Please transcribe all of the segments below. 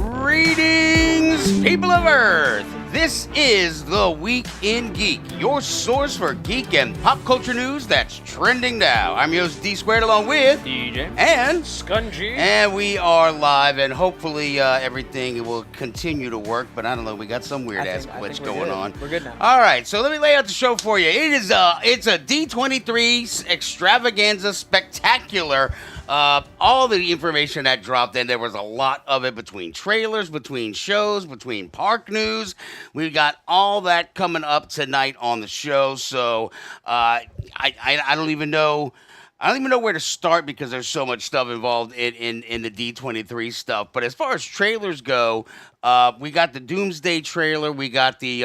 Greetings, people of Earth! This is The Week in Geek, your source for geek and pop culture news that's trending now. I'm your host, D23, along with DJ and Scungy. And we are live, and hopefully everything will continue to work, but I don't know, we got some weird-ass glitch going on. We're good now. All right, so let me lay out the show for you. It's a D23 extravaganza spectacular. All the information that dropped in, there was a lot of it between trailers, between shows, between park news. We got all that coming up tonight on the show. So I don't even know. I don't even know where to start because there's so much stuff involved in the D23 stuff. But as far as trailers go, we got the Doomsday trailer. We got the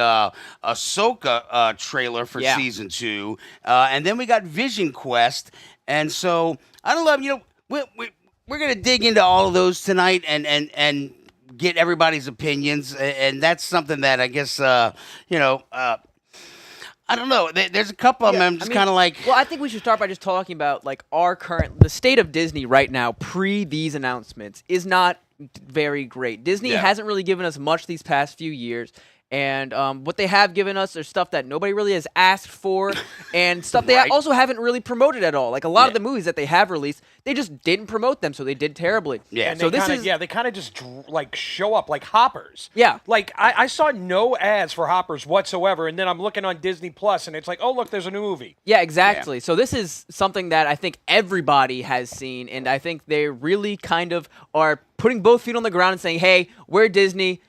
Ahsoka trailer for season 2. And then we got Vision Quest. And so, I don't know, we're going to dig into all of those tonight and get everybody's opinions. And that's something that I guess, I don't know. There's a couple of them. I'm just kind of like. Well, I think we should start by just talking about like the state of Disney right now, pre these announcements, is not very great. Disney hasn't really given us much these past few years. And what they have given us is stuff that nobody really has asked for, and stuff they also haven't really promoted at all. Like a lot of the movies that they have released, they just didn't promote them, so they did terribly. Yeah, and so they kind of just like show up like hoppers. Yeah, like I saw no ads for hoppers whatsoever, and then I'm looking on Disney Plus, and it's like, oh look, there's a new movie. Yeah, exactly. Yeah. So this is something that I think everybody has seen, and I think they really kind of are putting both feet on the ground and saying, "Hey, we're Disney,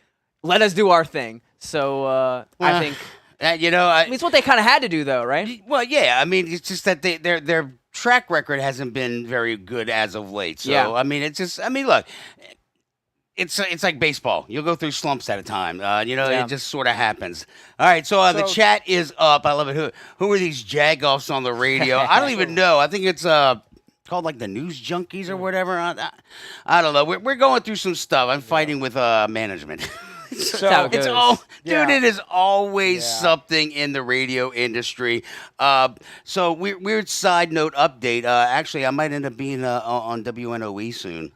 let us do our thing." So I think, it's what they kind of had to do, though, right? Well, yeah. I mean, it's just that their track record hasn't been very good as of late. So look, it's like baseball. You'll go through slumps at a time. It just sort of happens. All right. So the chat is up. I love it. Who are these jagoffs on the radio? I don't even know. I think it's called like the News Junkies or whatever. I don't know. We're going through some stuff. I'm fighting with management. So it's all, dude. It is always something in the radio industry. So weird side note update. Actually, I might end up being on WNOE soon.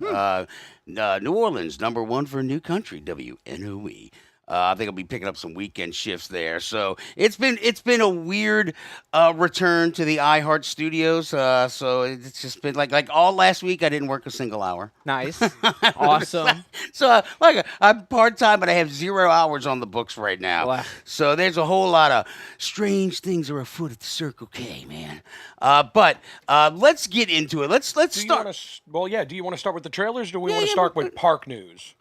New Orleans, #1 for New Country, WNOE. I think I'll be picking up some weekend shifts there. So it's been a weird return to the iHeart Studios. So it's just been like all last week I didn't work a single hour. Nice, awesome. So I'm part-time, but I have 0 hours on the books right now. Wow. So there's a whole lot of strange things are afoot at the Circle K, man. But let's get into it. Let's start. Do you want to start with the trailers, or do we want to start with park news?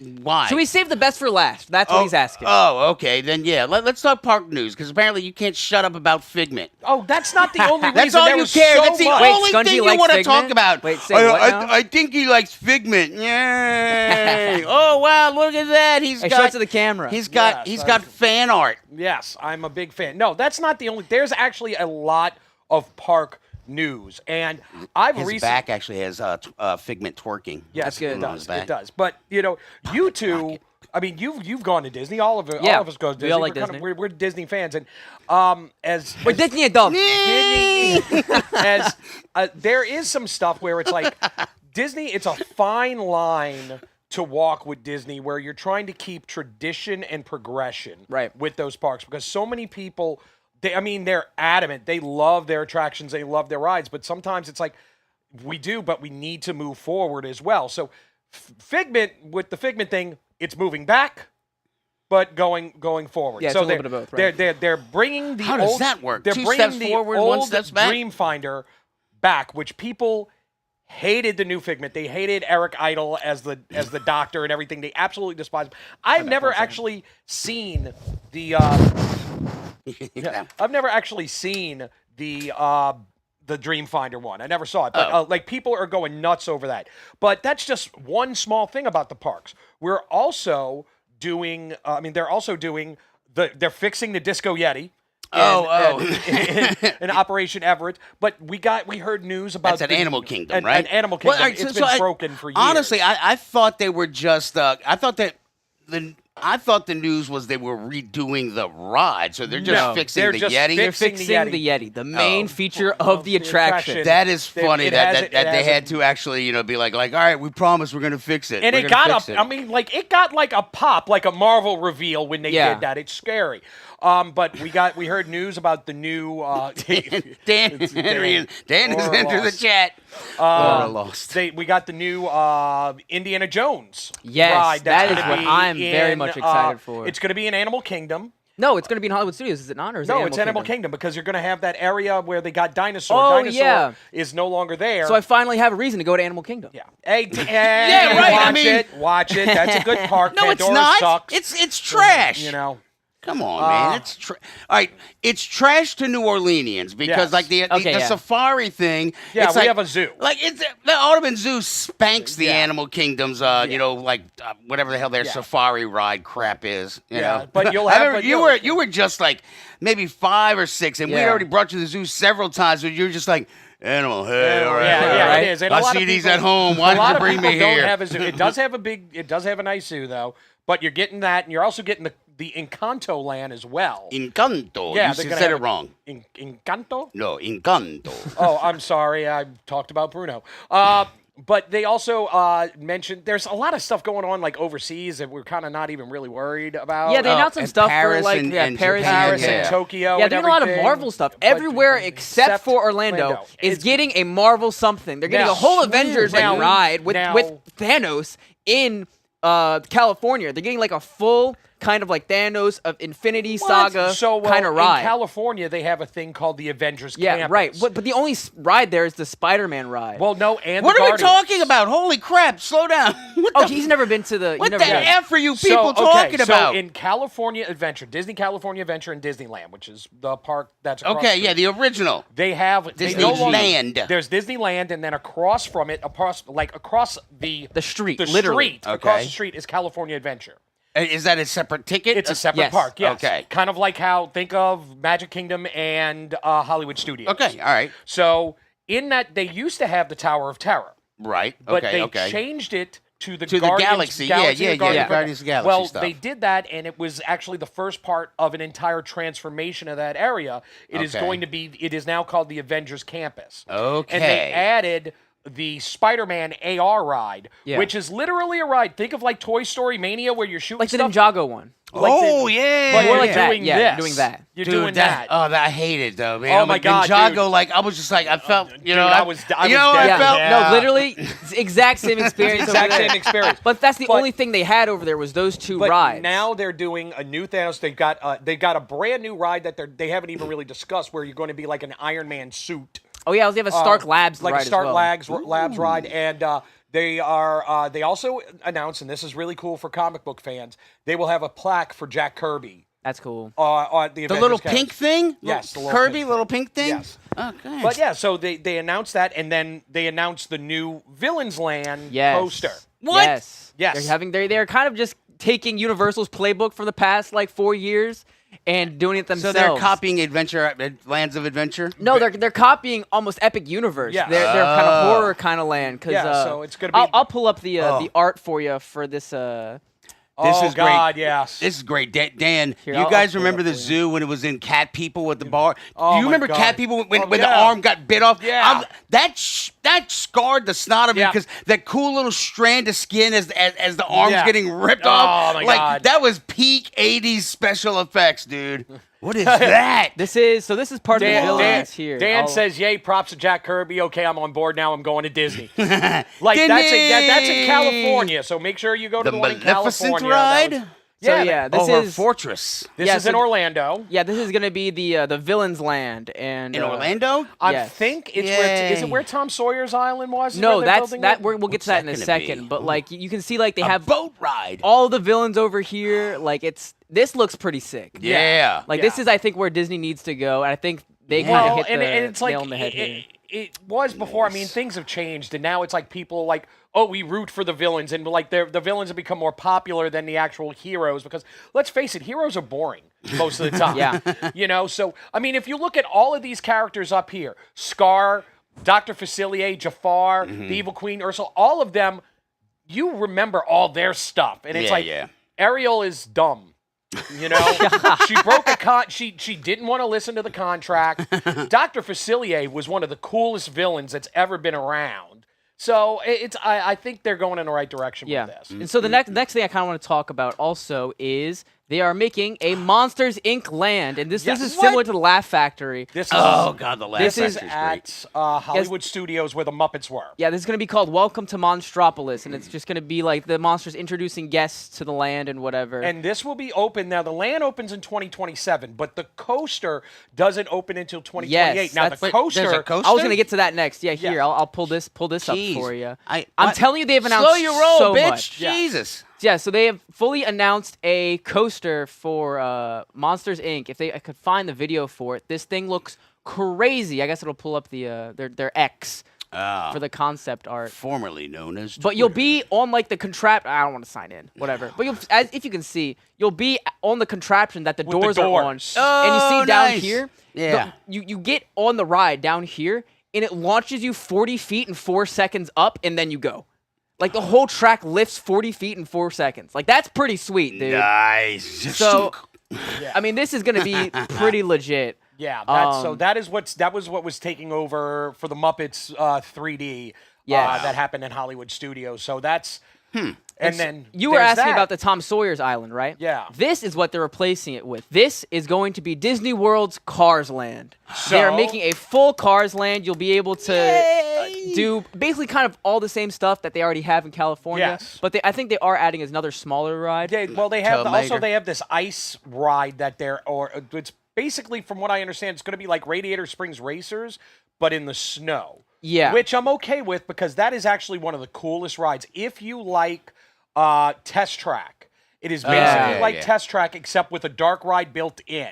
Why? Should we save the best for last? That's what he's asking. Oh, okay. Then, let's talk park news, because apparently you can't shut up about Figment. Oh, that's not the only reason. That's all you care. So that's the much. only Scungy thing you likes want to Figment? talk about. Wait, say what now? I think he likes Figment. Yay. Oh, wow, look at that. Show it to the camera. He's got fan art. Yes, I'm a big fan. No, that's not the only. There's actually a lot of park news, and His back actually has Figment twerking. Yes, that's good. It does. But you two. I mean, you've gone to Disney. All of us go to Disney. We all like Disney. We're Disney fans, and we're Disney adults. There is some stuff where it's like Disney. It's a fine line to walk with Disney, where you're trying to keep tradition and progression with those parks, because so many people. They're adamant. They love their attractions. They love their rides. But sometimes it's like, we do, but we need to move forward as well. So Figment, with the Figment thing, it's moving back. but going forward. Yeah, so it's a little bit of both, right? They're bringing the How old, does that work? They're 2 bringing steps the forward, old 1 step back? Dreamfinder back, which people hated the new Figment. They hated Eric Idle as the Doctor and everything. They absolutely despised him. I've never actually seen the. I've never actually seen the Dreamfinder one. I never saw it, but like people are going nuts over that. But that's just one small thing about the parks. We're also doing. They're also doing they're fixing the Disco Yeti. In Operation Everett, but we heard news about that's an Animal Kingdom, An right? Animal Kingdom. Well, it's been broken for years. Honestly, I thought they were just. I thought the news was they were redoing the ride, so they're just fixing the Yeti. They're fixing the Yeti, the main feature of the attraction. That is funny that they had to actually, be like, all right, we promise we're going to fix it. And it got it got like a pop, like a Marvel reveal when they did that. It's scary. But we heard news about the new Dan has entered the chat. Lost. We got the new Indiana Jones Yes, ride. that is what I'm very much excited for. It's going to be in Animal Kingdom. No, it's going to be in Hollywood Studios. Is it not? Or is no, it it's Animal Kingdom because you're going to have that area where they got Dinosaur. Oh, Dinosaur is no longer there. So I finally have a reason to go to Animal Kingdom. Yeah. Hey, yeah, right. Watch it. That's a good park. No, Pandora it's not. Sucks. It's trash. Come on, man. It's all right. It's trash to New Orleanians because, like the safari thing. Yeah, it's we like, have a zoo. Like the Audubon Zoo spanks the Animal Kingdom's. Whatever the hell their safari ride crap is. You know, but you'll have. You were just like maybe 5 or 6, and we already brought you to the zoo several times. But you're just like. Animal, hey, all right. Yeah, it is. And I see these at home. Why did you bring me here? Don't have a zoo. It does have a nice zoo though. But you're getting that, and you're also getting the Encanto land as well. Encanto. Yeah, you said it wrong. Encanto? No, Encanto. Oh, I'm sorry. I talked about Bruno. But they also mentioned there's a lot of stuff going on like overseas that we're kind of not even really worried about. Yeah, they announced some stuff Paris for like Paris and Tokyo. Yeah, they're doing a lot of Marvel stuff. Everywhere except for Orlando is getting a Marvel something. They're getting a whole Avengers ride with Thanos in California. They're getting like a full kind of like Thanos of Infinity Saga kind of ride. In California, they have a thing called the Avengers Campus. Yeah, right. But the only ride there is the Spider-Man ride. Well, no, and what the are Guardians. we talking about? Holy crap! Slow down. He's never been to the. What the F are you people talking about? So in California Adventure, Disney California Adventure and Disneyland, which is the park that's across the original. They have Disneyland. There's Disneyland, and then across from it, across the street, literally across the street is California Adventure. Is that a separate ticket? It's a separate park, yes. Okay. Kind of like how, think of Magic Kingdom and Hollywood Studios. Okay, all right. So, in that, they used to have the Tower of Terror. Right, but they changed it to the Galaxy. Guardians of the Galaxy Well, stuff. they did that, and it was actually the first part of an entire transformation of that area. It is now called the Avengers Campus. Okay. And they added the Spider-Man AR ride, which is literally a ride. Think of like Toy Story Mania where you're shooting like stuff. the Ninjago one. But you're like doing this. Doing that. You're doing that. Oh, I hate it though, man. Oh my God, Ninjago, dude. like I was just like I felt, I was dead. No, literally, exact same experience. Exact same experience. But that's the only thing they had over there was those two rides. Now they're doing a new Thanos. They've got a brand new ride that they haven't even really discussed, where you're going to be like an Iron Man suit. Oh yeah, they have a Stark Labs like ride a Stark as well. Labs ride, and they also announced, and this is really cool for comic book fans, they will have a plaque for Jack Kirby. That's cool. On the little pink thing? Yes, the little pink thing? Yes. Okay. But yeah, so they announced that, and then they announced the new Villains Land poster. What? Yes. They're kind of just taking Universal's playbook for the past like 4 years and doing it themselves. So they're copying Lands of Adventure? No, they're copying almost Epic Universe. Yeah. They're kind of horror kind of land. So it's gonna be. I'll pull up the art for you for this. This is God, great. Yes. This is great. Dan, Here, you guys remember the zoo when it was in Cat People with the bar? Oh, Do you remember God. Cat People when the arm got bit off? Yeah. That scarred the snot of me because that cool little strand of skin as the arm's getting ripped off. Oh, my like, God. That was peak 80s special effects, dude. What is that? This is part of the villains here. Dan says, "Yay, props to Jack Kirby. Okay, I'm on board now. I'm going to Disney." Like that's in California, so make sure you go to the one in Maleficent California. ride? So Yeah, yeah, this her is fortress. This is in Orlando. Yeah, this is gonna be the villain's land and In Orlando? I yes. think it's where is it where Tom Sawyer's Island was? Is No, where they're that's building that. it? We'll get to that in a gonna second. be? But like you can see, like they A have boat ride. all the villains over here. Like this looks pretty sick. Yeah. Like Yeah. this is, I think, where Disney needs to go, and I think they kind Well, of hit and the it's like nail on the head here. it was before. I mean, things have changed, and now it's like people like, oh, we root for the villains, and like the villains have become more popular than the actual heroes. Because let's face it, heroes are boring most of the time. Yeah. You know, so I mean, if you look at all of these characters up here, Scar, Dr. Facilier, Jafar, the Evil Queen, Ursula, all of them, you remember all their stuff, and it's Ariel is dumb. You know, she broke a she didn't want to listen to the contract. Dr. Facilier was one of the coolest villains that's ever been around. So I think they're going in the right direction with this. And so the next thing I kind of want to talk about also is they are making a Monsters Inc. land, and this is similar to the Laugh Factory. This is, Oh God, the last This is at Hollywood Studios where the Muppets were. Yeah, this is going to be called Welcome to Monstropolis, and it's just going to be like the monsters introducing guests to the land and whatever. And this will be open. Now, the land opens in 2027, but the coaster doesn't open until 2028. Yes, now, that's- the wait, coaster... there's a coaster? I was going to get to that next. Yeah, here, Yeah. I'll pull this up Jeez. for you. I'm telling you, they've announced Slow your roll, so bitch. much. Yeah. Jesus. Yeah, so they have fully announced a coaster for Monsters Inc. If I could find the video for it, this thing looks crazy. I guess it'll pull up the their X for the concept art. Formerly known as But you'll Twitter. be on like the I don't want to sign in, whatever. But if you can see, you'll be on the contraption that the With the doors are on. doors. And you see down nice. here, Yeah. you get on the ride down here, and it launches you 40 feet in 4 seconds up, and then you go. Like the whole track lifts 40 feet in 4 seconds. Like that's pretty sweet, dude. Nice. So, I mean, this is gonna be pretty legit. Yeah, that was what was taking over for the Muppets 3D Yes. that happened in Hollywood Studios. So that's... And then You were there's asking that. about the Tom Sawyer's Island, right? Yeah. This is what they're replacing it with. This is going to be Disney World's Cars Land. They are So- making a full Cars Land. You'll be able to do basically kind of all the same stuff that they already have in California. Yes. But I think they are adding another smaller ride. Yeah, well, they have also Tomater. they have this ice ride that it's basically, from what I understand, it's going to be like Radiator Springs Racers, but in the snow. Yeah. Which I'm okay with because that is actually one of the coolest rides. If you like Test Track, it is basically like Test Track except with a dark ride built in.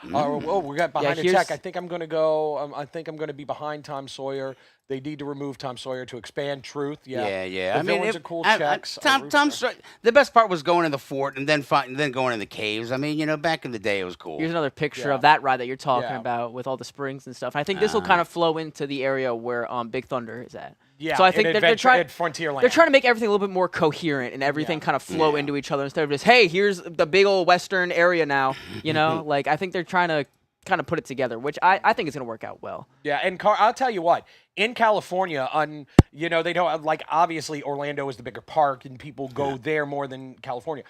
We got behind the here's- tech. I think I'm going to go. I think I'm going to be behind Tom Sawyer. They need to remove Tom Sawyer to expand truth. Yeah, Yeah. The I mean, villains are cool I- checks. the best part was going in the fort and then going in the caves. I mean, back in the day, it was cool. Here's another picture Yeah. of that ride that you're talking Yeah. about with all the springs and stuff. I think this will kind of flow into the area where Big Thunder is at. Yeah, So I think in they're trying. at Frontierland. They're trying to make everything a little bit more coherent and everything kind of flow into each other instead of just, hey, here's the big old western area now. Like I think they're trying to kind of put it together, which I think is going to work out well. Yeah, and I'll tell you what, in California, they don't like, obviously Orlando is the bigger park and people go there more than California.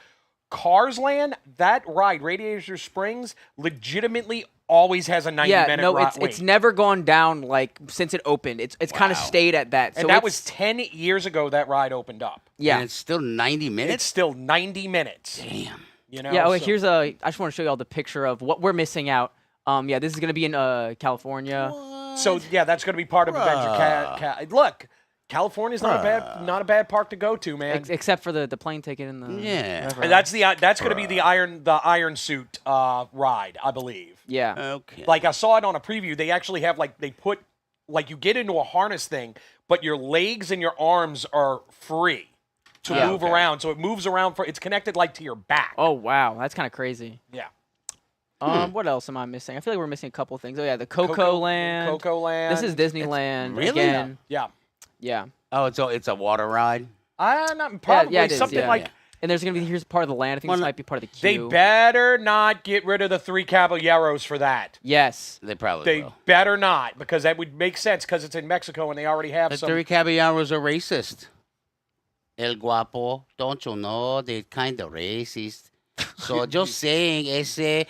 Cars Land, that ride, Radiator Springs, legitimately always has a 90-minute wait. it's never gone down like since it opened. It's kind of stayed at that. And that was 10 years ago that ride opened up. yeah. And it's still 90 minutes? It's still 90 minutes. Damn. Yeah, here's I just want to show you all the picture of what we're missing out. Yeah, this is going to be in California. So, yeah, that's going to be part of Adventure. Look, California's not a bad park to go to, man. Except for the plane ticket and the whatever. And that's going to be the iron suit ride, I believe. Yeah. Okay. Like I saw it on a preview. They actually have you get into a harness thing, but your legs and your arms are free to move around. So it moves around it's connected like to your back. Oh wow, that's kind of crazy. Yeah. What else am I missing? I feel like we're missing a couple things. Oh yeah, the Coco Land. Coco Land. This is Disneyland Really? again. Yeah. Yeah. Oh, it's a water ride? Probably yeah, it is, something yeah. like. And there's gonna be here's part of the land. I think this might be part of the They queue. better not get rid of the 3 Caballeros for that. Yes. They probably They will. better not, because that would make sense because it's in Mexico and they already have The some. 3 Caballeros are racist. El Guapo, don't you know? They're kind of racist. So just saying, That's they're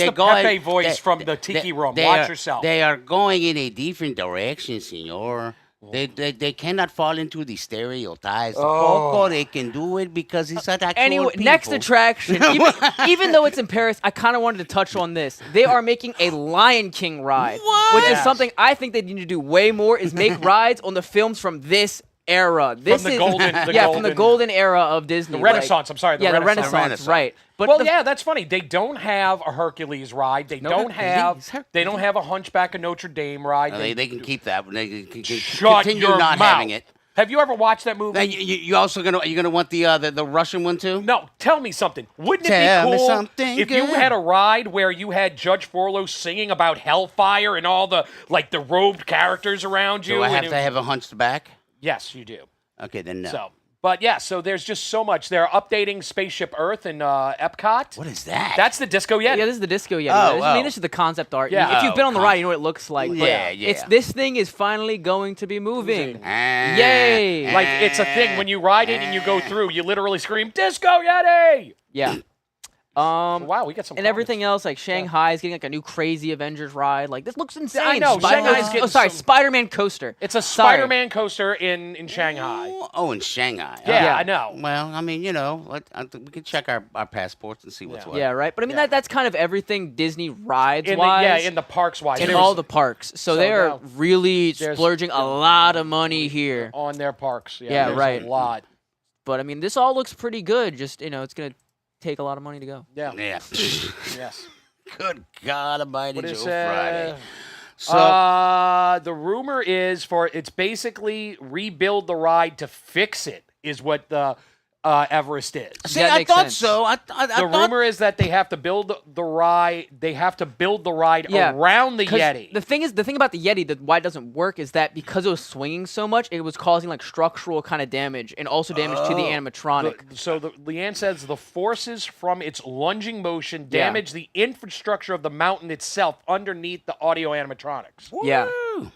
the going, Pepe voice from the Tiki Room. they Watch are, yourself. They are going in a different direction, senor. They cannot fall into the stereotypes. Coco, they can do it because he's an actual Anyway, people. next attraction. Even though it's in Paris, I kind of wanted to touch on this. They are making a Lion King ride, which is something I think they need to do way more. Is make rides on the films from this era. This from the is golden, from the golden era of Disney. The Renaissance. I'm sorry. The Renaissance. Right. But well, yeah, that's funny. They don't have a Hercules ride. They don't have a Hunchback of Notre Dame ride. They can keep that. They can Shut continue your not mouth. having it. Have you ever watched that movie? Now, you also gonna want the Russian one too? No, tell me something. Wouldn't it Tell be me cool something if you good. had a ride where you had Judge Forlow singing about hellfire and all the the robed characters around you? Do I have to have a hunched back? Yes, you do. Okay, then no. So there's just so much. They're updating Spaceship Earth and Epcot. What is that? That's the Disco Yeti. Yeah, this is the Disco Yeti. Oh, This is the concept art. Yeah. If you've been on the ride, you know what it looks like. But Yeah. this thing is finally going to be moving. Yay! Like, it's a thing. When you ride it and you go through, you literally scream, Disco Yeti! Yeah. Wow, we got some and comments. everything else, like Shanghai is getting like a new crazy Avengers ride. Like this looks insane. I know, Shanghai's getting some- Spider-Man coaster. It's a Spider-Man coaster in Shanghai. Oh, in Shanghai. Yeah, I know. Well, I mean, we can check our passports and see what's what. Yeah, right. But I mean, that's kind of everything Disney rides In wise. the parks wise. in all the parks. So they are now really there's- splurging a lot of money here. on their parks. Yeah, there's right. A lot. But I mean, this all looks pretty good. Just it's gonna take a lot of money to go. Yeah. Yeah. Yes. Good God Almighty, What Joe is Friday. So the rumor is it's basically rebuild the ride to fix it is what the Everest is. see, that I makes thought sense. so. I The thought rumor is that they have to build the ride. They have to build the ride Yeah, around the 'Cause Yeti. The thing about the Yeti, why it doesn't work is that because it was swinging so much, it was causing like structural kind of damage and also damage to the animatronic. Leanne says the forces from its lunging motion damage the infrastructure of the mountain itself underneath the audio animatronics. Yeah,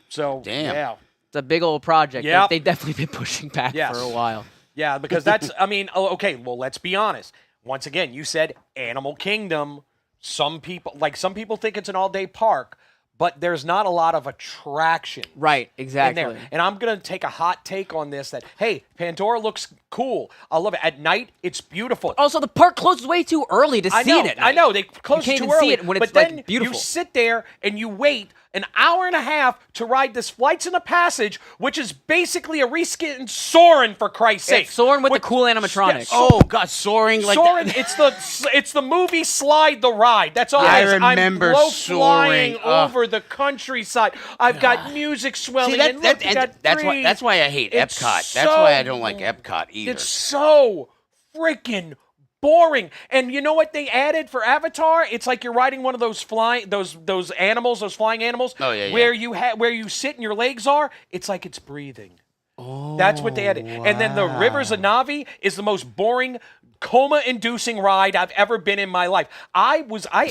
So Damn. yeah. it's a big old project. Yep. They definitely been pushing back Yes. for a while. Yeah, because that's, I mean, okay, well, let's be honest. Once again, you said Animal Kingdom. Some people think it's an all-day park, but there's not a lot of attraction. Right, In exactly. there. And I'm going to take a hot take on this that, hey, Pandora looks cool. I love it. At night, it's beautiful. Also, the park closes way too early to see it at night. I know. They close can't too even early. see it when it's, but then like, beautiful. you sit there and you wait an hour and a half to ride this Flights in the Passage, which is basically a reskin Soarin', for Christ's sake. It's Soarin' with the cool animatronics. oh God, soaring like Soarin', that. it's the movie Slide the Ride. That's all I it is. remember I'm low Soaring. flying over the countryside. I've got music swelling. See, and look, you got trees. that's why I hate It's Epcot. so- That's why I don't like Epcot either. It's so freaking boring. And you know what they added for Avatar? It's like you're riding one of those flying those animals, those flying animals. Oh, yeah, Where you sit and your legs are. It's like it's breathing. Oh, that's what they added. And then the Rivers of Navi is the most boring, coma-inducing ride I've ever been in my life. I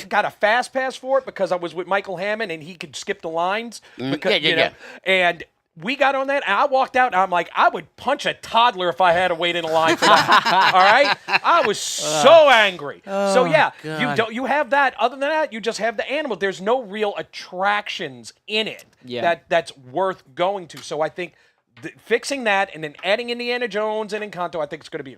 got a fast pass for it because I was with Michael Hammond and he could skip the lines. Because, yeah. And we got on that, and I walked out, and I'm like, I would punch a toddler if I had to wait in a line for that. All right? I was so angry. So, yeah, God. you have that. Other than that, you just have the animal. There's no real attractions in it that's worth going to. So I think fixing that and then adding Indiana Jones and Encanto, I think it's going to be...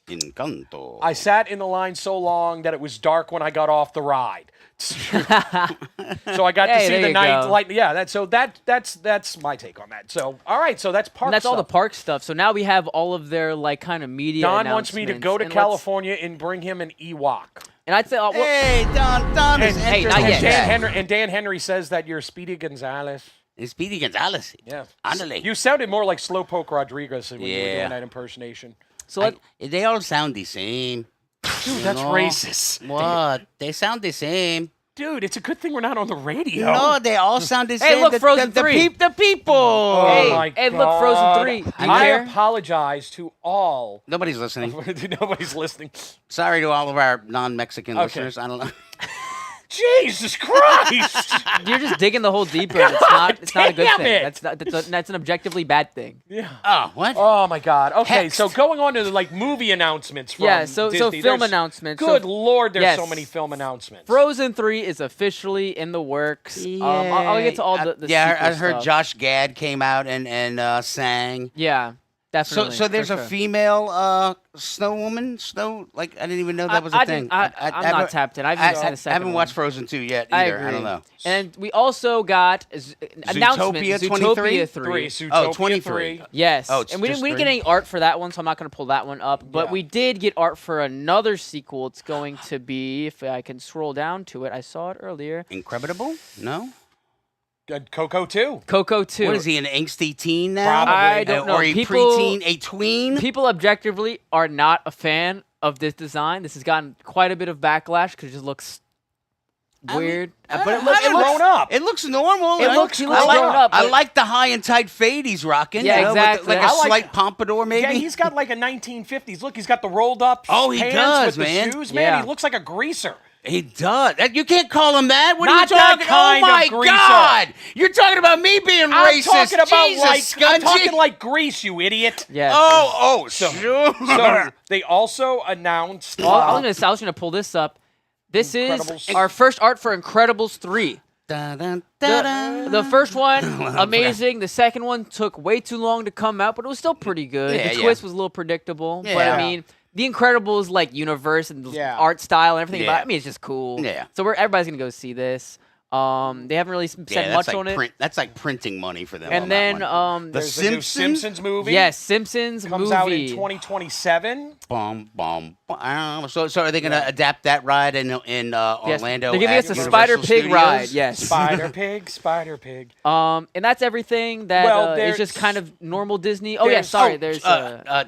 Encanto. I sat in the line so long that it was dark when I got off the ride. So I got to see there the you night go. light. Yeah, that's my take on that. So all right, so that's park And that's all the stuff. park stuff. So now we have all of their like kind of media. Don wants me to go to announcements, and California and bring him an Ewok. And I'd say, Hey, Don is Hey, entering not the yet. chat. Dan Henry says that you're Speedy Gonzalez. It's Speedy Gonzalez. Yeah, Andale. you sounded more like Slowpoke Rodriguez when you were Yeah. doing that impersonation. so They all sound the same. Dude, that's racist. What? They sound the same. Dude, it's a good thing we're not on the radio. No, they all sound the same. look, Frozen 3. The people. Oh my hey, look, Frozen God. 3. Do you I care? apologize to all. Nobody's listening. Nobody's listening. Sorry to all of our non-Mexican listeners. I don't know. Jesus Christ! You're just digging the hole deeper. And it's not a good thing. That's an objectively bad thing. Yeah. Oh, what? Oh my God. Okay, Hexed. so going on to like movie announcements from so Disney. film There's- announcements. Good So, Lord, there's yes. so many film announcements. Frozen 3 is officially in the works. I'll get to all the yeah, I sequel heard stuff. Josh Gad came out and sang. Yeah, definitely. So there's for a sure. female snow woman. Like I didn't even know that was a thing. I'm not tapped in. I haven't seen the I second haven't one. watched Frozen 2 yet I either. agree. I don't know. And we also got announcement Zootopia Zootopia 23? 3. Zootopia 23. 3. Yes. Oh, it's and we just didn't get 3? any art for that one, so I'm not going to pull that one up. But Yeah. we did get art for another sequel. It's going to be, if I can scroll down to it, I saw it earlier. Incredible? No. Coco 2. Coco 2. What is he, an angsty teen now? Probably. I don't know. Or a preteen, a tween? People objectively are not a fan of this design. This has gotten quite a bit of backlash because it just looks weird. But it looks grown up. It looks normal. He looks grown up, I but- like the high and tight fade he's rocking. Yeah, you know, exactly. With like I a like- slight pompadour, maybe. Yeah, he's got like a 1950s look. He's got the rolled up Oh, he pants does, with man. the shoes. Man, Yeah. he looks like a greaser. He does. You can't call him that. What Not are you that talking? kind oh my of greaser. God! You're talking about me being I'm racist. talking about Jesus, I'm Scungy. talking like Grease, you idiot. Yeah. Oh, So sure. they also announced. I was gonna pull this up. This is Incredibles. our first art for Incredibles 3. Dun, dun, dun, dun. The first one, amazing. The second one took way too long to come out, but it was still pretty good. Yeah, The yeah. twist was a little predictable, but Yeah. I mean, the Incredibles like universe and the Yeah. art style and everything Yeah. about it, I mean, it's just cool. Yeah. So everybody's gonna go see this. They haven't really said Yeah, much that's on like it. That's like printing money for them. on And that then one. The There's a new Simpsons movie. yes, Simpsons comes movie. out in 2027. Bum, bum, bum. So are they going to adapt that ride in Orlando? They're giving at us a Universal Spider Pig Studios? ride. Yes. Spider Pig, Spider Pig. And that's everything that Well, is just there's- kind of normal Disney. Oh yeah, there's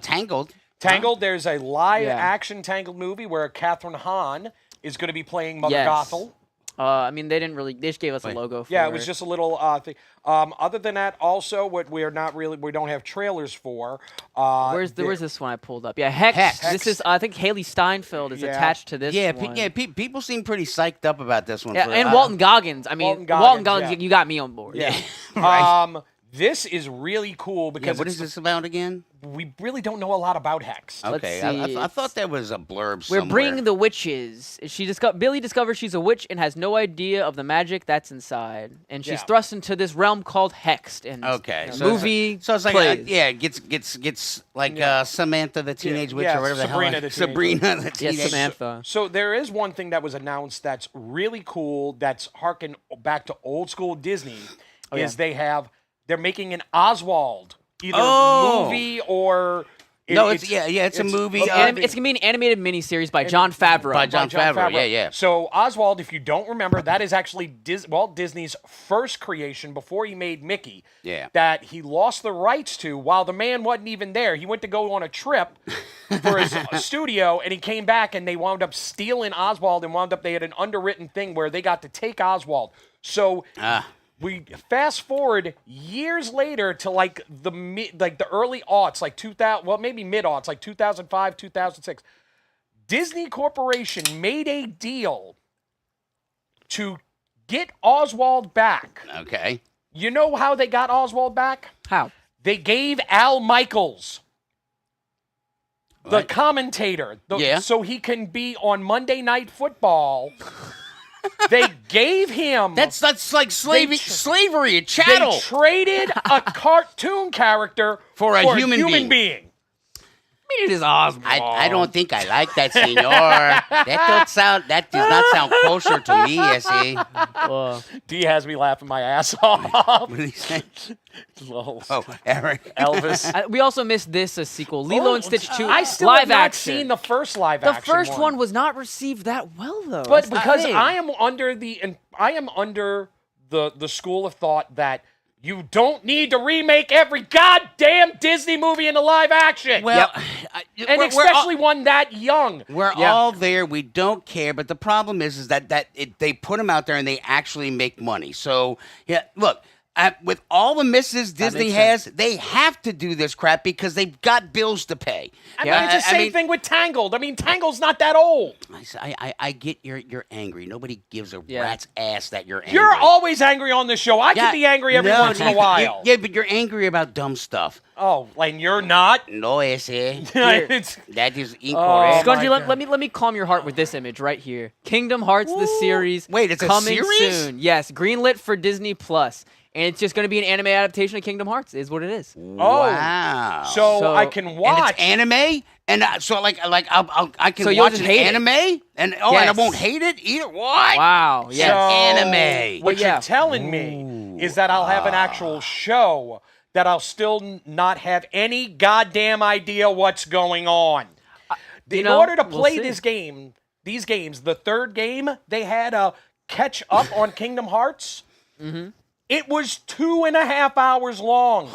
Tangled. Tangled. There's a live Yeah. action Tangled movie where Catherine Hahn is going to be playing Mother Yes. Gothel. I mean, they just gave us a logo for Yeah, it. it was just a little thing. Other than that, also what we don't have trailers for. Where's this one I pulled up? Yeah, Hex. Hex. This is I think Haley Steinfeld is Yeah. attached to this one. People seem pretty psyched up about this one. Yeah, for- and Walton Goggins. I mean, Walton Walton Goggins, Goggins, yeah. you got me on board. Yeah. Right. This is really cool Yeah, because what is this about again? we really don't know a lot about Hex. Let's Okay, see, I thought there was a blurb We're somewhere. bringing the witches. Billy discovers she's a witch and has no idea of the magic that's inside, and she's Yeah. thrust into this realm called Hexed. And Okay, the so movie it's like plays. it gets like Samantha the teenage witch yeah, or whatever the Sabrina hell. the teenage Sabrina the Yeah, teenage witch. Samantha. So there is one thing that was announced that's really cool. That's harken back to old school Disney. Is they're making an Oswald either movie or No, it's a movie. It's gonna be an animated miniseries by Jon Favreau. By Jon Favreau. Yeah. So Oswald, if you don't remember, that is actually Walt Disney's first creation before he made Mickey. Yeah. That he lost the rights to while the man wasn't even there. He went to go on a trip for his studio, and he came back, and they wound up stealing Oswald, and they had an underwritten thing where they got to take Oswald. So. We fast forward years later to like the early aughts, like 2000, well maybe mid aughts, like 2005, 2006. Disney Corporation made a deal to get Oswald back. Okay. You know how they got Oswald back? How? They gave Al Michaels, the What? commentator, Yeah. so he can be on Monday Night Football. They gave him. That's like slavery, a chattel. They traded a cartoon character For a human being. I mean, it is Oswald. I don't think I like that, senor. That does not sound kosher to me, Jesse. D has me laughing my ass off. What did he say? Lol. Oh, Eric. Elvis. We also missed this sequel, Lilo and Stitch 2 I still live have not action. seen the first live The action. first one was not received that well, though. But That's the because thing. I am under the school of thought that you don't need to remake every goddamn Disney movie into live action. Well, and especially one that young. We're all there. We don't care. But the problem is that they put them out there and they actually make money. So, yeah, look, with all the misses Disney makes has, they have to do this crap because they've got bills to pay. I mean, it's the same thing with Tangled. I mean, Tangled's not that old. I get you're angry. Nobody gives a rat's ass that you're angry. You're always angry on this show. I can be angry every once in a while. Yeah, but you're angry about dumb stuff. Oh, and you're not? No, ese. It's- That is incorrect. Scungy, let me calm your heart with this image right here. Kingdom Hearts, the series. Wait, it's a coming series? soon. Yes, greenlit for Disney Plus. And it's just going to be an anime adaptation of Kingdom Hearts, is what it is. Wow. So I can watch. And it's anime, and so I can you'll watch just an hate it. anime, and I Yes. won't hate it either. What? Wow. Yes. Yes. Anime. What yeah. you're telling me is that I'll have an actual show that I'll still not have any goddamn idea what's going on. In order to play we'll these games, the third game, they had a catch up on Kingdom Hearts. Mm-hmm. It was 2.5 hours long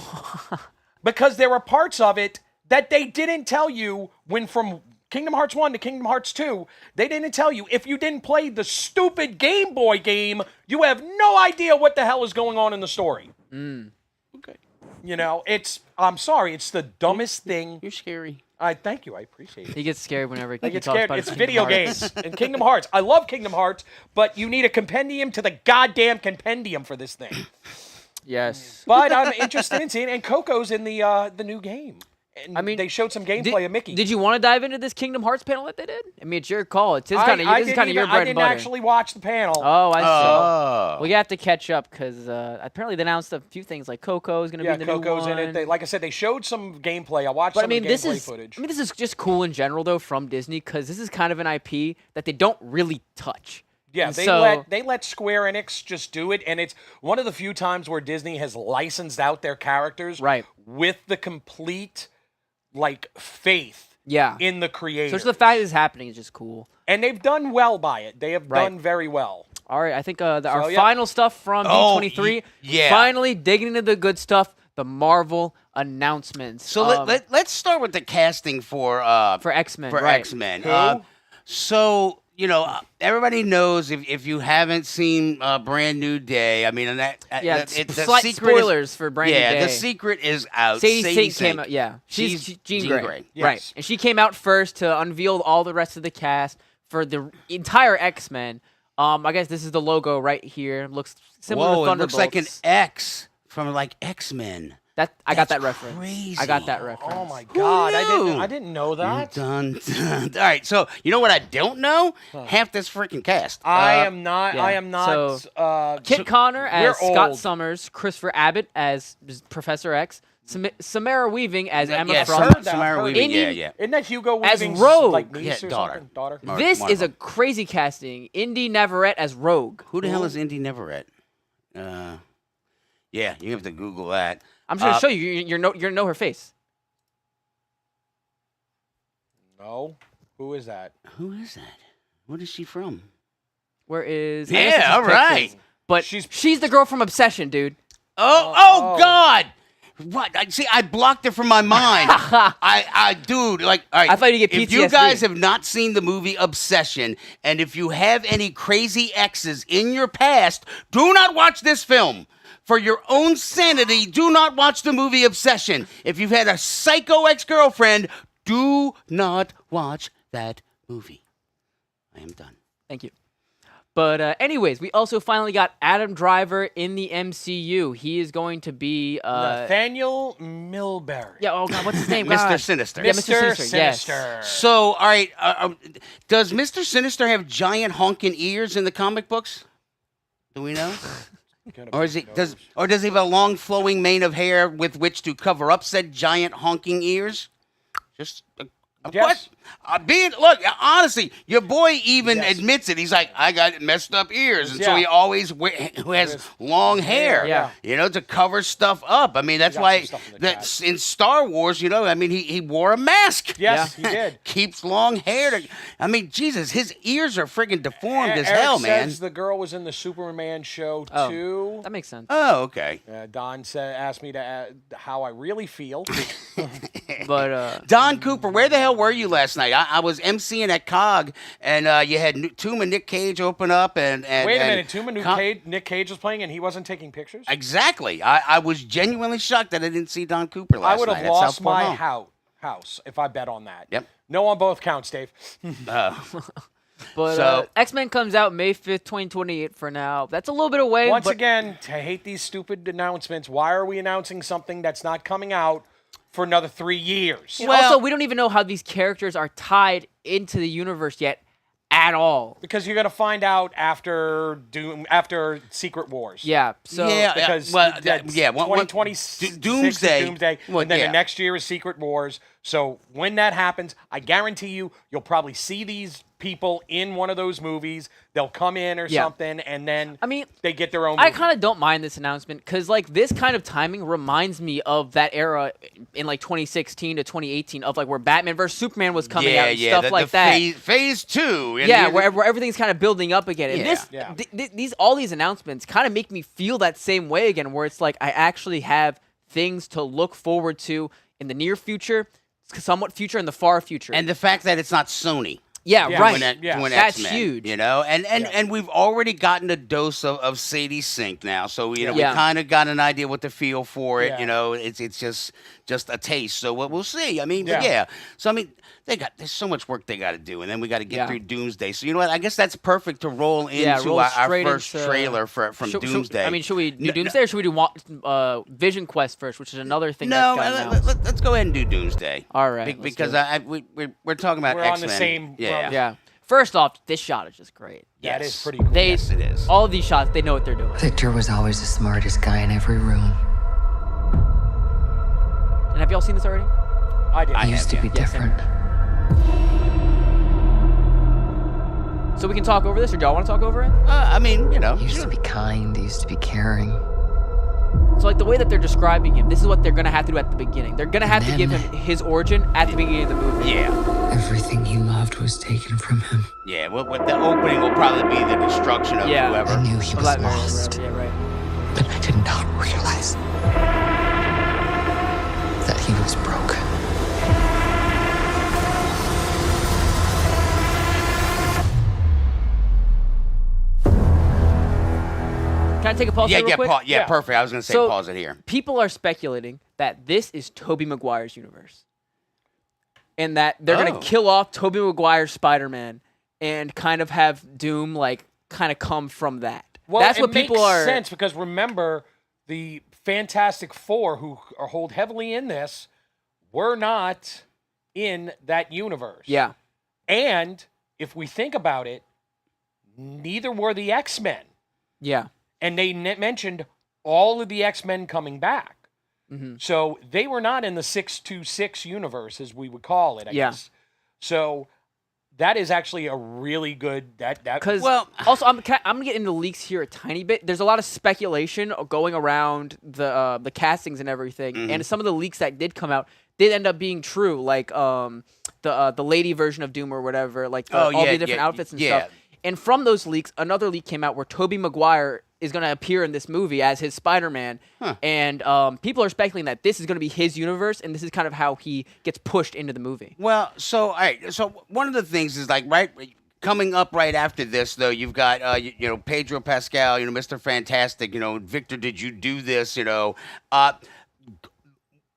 because there were parts of it that they didn't tell you when from Kingdom Hearts 1 to Kingdom Hearts 2, they didn't tell you. If you didn't play the stupid Game Boy game, you have no idea what the hell is going on in the story. Okay. You know, I'm sorry, it's the dumbest thing. You're scary. Thank you, I appreciate it. He gets scared whenever he I get talks scared. about It's Kingdom video Hearts. games and Kingdom Hearts. I love Kingdom Hearts, but you need a compendium to the goddamn compendium for this thing. Yes. But I'm interested in seeing, and Coco's in the new game. And I mean, they showed some gameplay of Mickey. Did you want to dive into this Kingdom Hearts panel that they did? I mean, it's your call. It's his kind of I your bread and didn't butter. actually watch the panel. Oh, I see. Oh. Well, you have to catch up because apparently they announced a few things like Coco is going to be in the Coco's new in one. it. Like I said, they showed some gameplay. I watched But I some mean, of the gameplay footage. this is just cool in general though from Disney because this is kind of an IP that they don't really touch. Yeah, And they let Square Enix just do it, and it's one of the few times where Disney has licensed out their characters with the complete faith in the creator. So just the fact that it's happening is just cool. And they've done well by it. They have done very well. All right, I think our final stuff from D23, finally digging into the good stuff, the Marvel announcements. So let's start with the casting for X-Men. For right. X-Men. So, everybody knows if you haven't seen Brand New Day, I mean, and it's the slight secret spoilers for Brand New Day. Yeah, the secret is out. Sadie Sink came out. Yeah, she's Jean Grey. Yes. Right, and she came out first to unveil all the rest of the cast for the entire X-Men. I guess this is the logo right here. Looks similar to Thunderbolts. It looks like an X from X-Men. I got that reference. Crazy. I got that reference. Oh my God! I didn't know that. Dun, dun. All right, so you know what I don't know? Half this freaking cast. I am not. So, Kit Connor as Scott old. Summers, Christopher Abbott as Professor X, Samara Weaving as Emma yes, Frost. Samara Weaving. Yeah. Isn't that Hugo As Weaving's Rogue. niece or daughter. something? Daughter. This is a crazy casting. Indy Navarrete as Rogue. Who the hell is Indy Navarrete? Yeah, you have to Google that. I'm just gonna show you. You're know her face. No. Who is that? Who is that? What is she from? Where is? Yeah, all right. But she's the girl from Obsession, dude. Oh God! What? I blocked it from my mind. Dude, all right. I thought you'd get PTSD. If you guys have not seen the movie Obsession, and if you have any crazy exes in your past, do not watch this film. For your own sanity, do not watch the movie Obsession. If you've had a psycho ex-girlfriend, do not watch that movie. I am done. Thank you. But anyways, we also finally got Adam Driver in the MCU. He is going to be Nathaniel Milbury. Yeah. Oh God, what's his name? Mr. Sinister. Yeah, Mr. Sinister. Sinister. Yes. So, all right, does Mr. Sinister have giant honking ears in the comic books? Do we know? Or does he have a long flowing mane of hair with which to cover up said giant honking ears? Just Yes. Look, honestly, your boy even admits it. He's like, I got messed up ears, and so he always has long hair, to cover stuff up. I mean, that's why in Star Wars, I mean, he wore a mask. Yes, he did. Keeps long hair. I mean, Jesus, his ears are friggin' deformed as Eric hell, man. says the girl was in the Superman show too. That makes sense. Oh, okay. Don asked me to how I really feel. But Don Cooper, where the hell were you last night? I was emceeing at COG, and you had Tomb and Nick Cage open up, and wait a minute, Tomb and Nick Cage was playing, and he wasn't taking pictures. Exactly. I was genuinely shocked that I didn't see Don Cooper last night. I would have lost my house if I bet on that. Yep. No on both counts, Dave. But X-Men comes out May 5th, 2028 for now. That's a little bit away. Once again, I hate these stupid announcements. Why are we announcing something that's not coming out for another 3 years? And also, we don't even know how these characters are tied into the universe yet at all. Because you're going to find out after Secret Wars. Yeah. So because 2026 Doomsday, and then the next year is Secret Wars. So when that happens, I guarantee you'll probably see these people in one of those movies. They'll come in or something, and then they get their own movie. I kind of don't mind this announcement because like this kind of timing reminds me of that era in like 2016 to 2018 of like where Batman vs Superman was coming out and stuff like that. Phase 2. Where everything's kind of building up again. And all these announcements kind of make me feel that same way again, where it's like I actually have things to look forward to in the near future, somewhat future, and the far future. And the fact that it's not Sony. Yeah, right. That's huge. And we've already gotten a dose of Sadie Sink now, so we kind of got an idea what to feel for it. It's just a taste. So we'll see. I mean, So I mean, there's so much work they got to do, and then we got to get through Doomsday. So you know what? I guess that's perfect to roll into our first trailer from Doomsday. Should we do Doomsday or should we do Vision Quest first, which is another thing? Let's go ahead and do Doomsday. All right, because we're talking about X-Men. We're on the same. Yeah. First off, this shot is just great. That is pretty cool. Yes, it is. All of these shots, they know what they're doing. Victor was always the smartest guy in every room. And have y'all seen this already? I did. He used to be different. So we can talk over this, or do y'all want to talk over it? I mean, He used to be kind. He used to be caring. So like the way that they're describing him, this is what they're going to have to do at the beginning. They're going to have to give him his origin at the beginning of the movie. Yeah. Everything he loved was taken from him. Yeah, what the opening will probably be the destruction of whoever. I knew he was lost. Yeah, right. But I did not realize that he was broken. Can I take a pause real quick? Perfect. I was going to say pause it here. People are speculating that this is Tobey Maguire's universe. And that they're going to kill off Tobey Maguire's Spider-Man and kind of have Doom kind of come from that. Well, that's what people are. It makes sense because remember, the Fantastic Four, who hold heavily in this, were not in that universe. Yeah. And if we think about it, neither were the X-Men. Yeah. And they mentioned all of the X-Men coming back. Mm-hmm. So they were not in the 626 universe, as we would call it, I guess. So that is actually a really good... Also, I'm going to get into leaks here a tiny bit. There's a lot of speculation going around the castings and everything. Mm-hmm. And some of the leaks that did come out did end up being true. Like the lady version of Doom or whatever. Like all the different outfits and stuff. And from those leaks, another leak came out where Tobey Maguire is going to appear in this movie as his Spider-Man. Huh. And people are speculating that this is going to be his universe, and this is kind of how he gets pushed into the movie. Well, so one of the things is coming up right after this, though, you've got Pedro Pascal, Mr. Fantastic, Victor, did you do this? By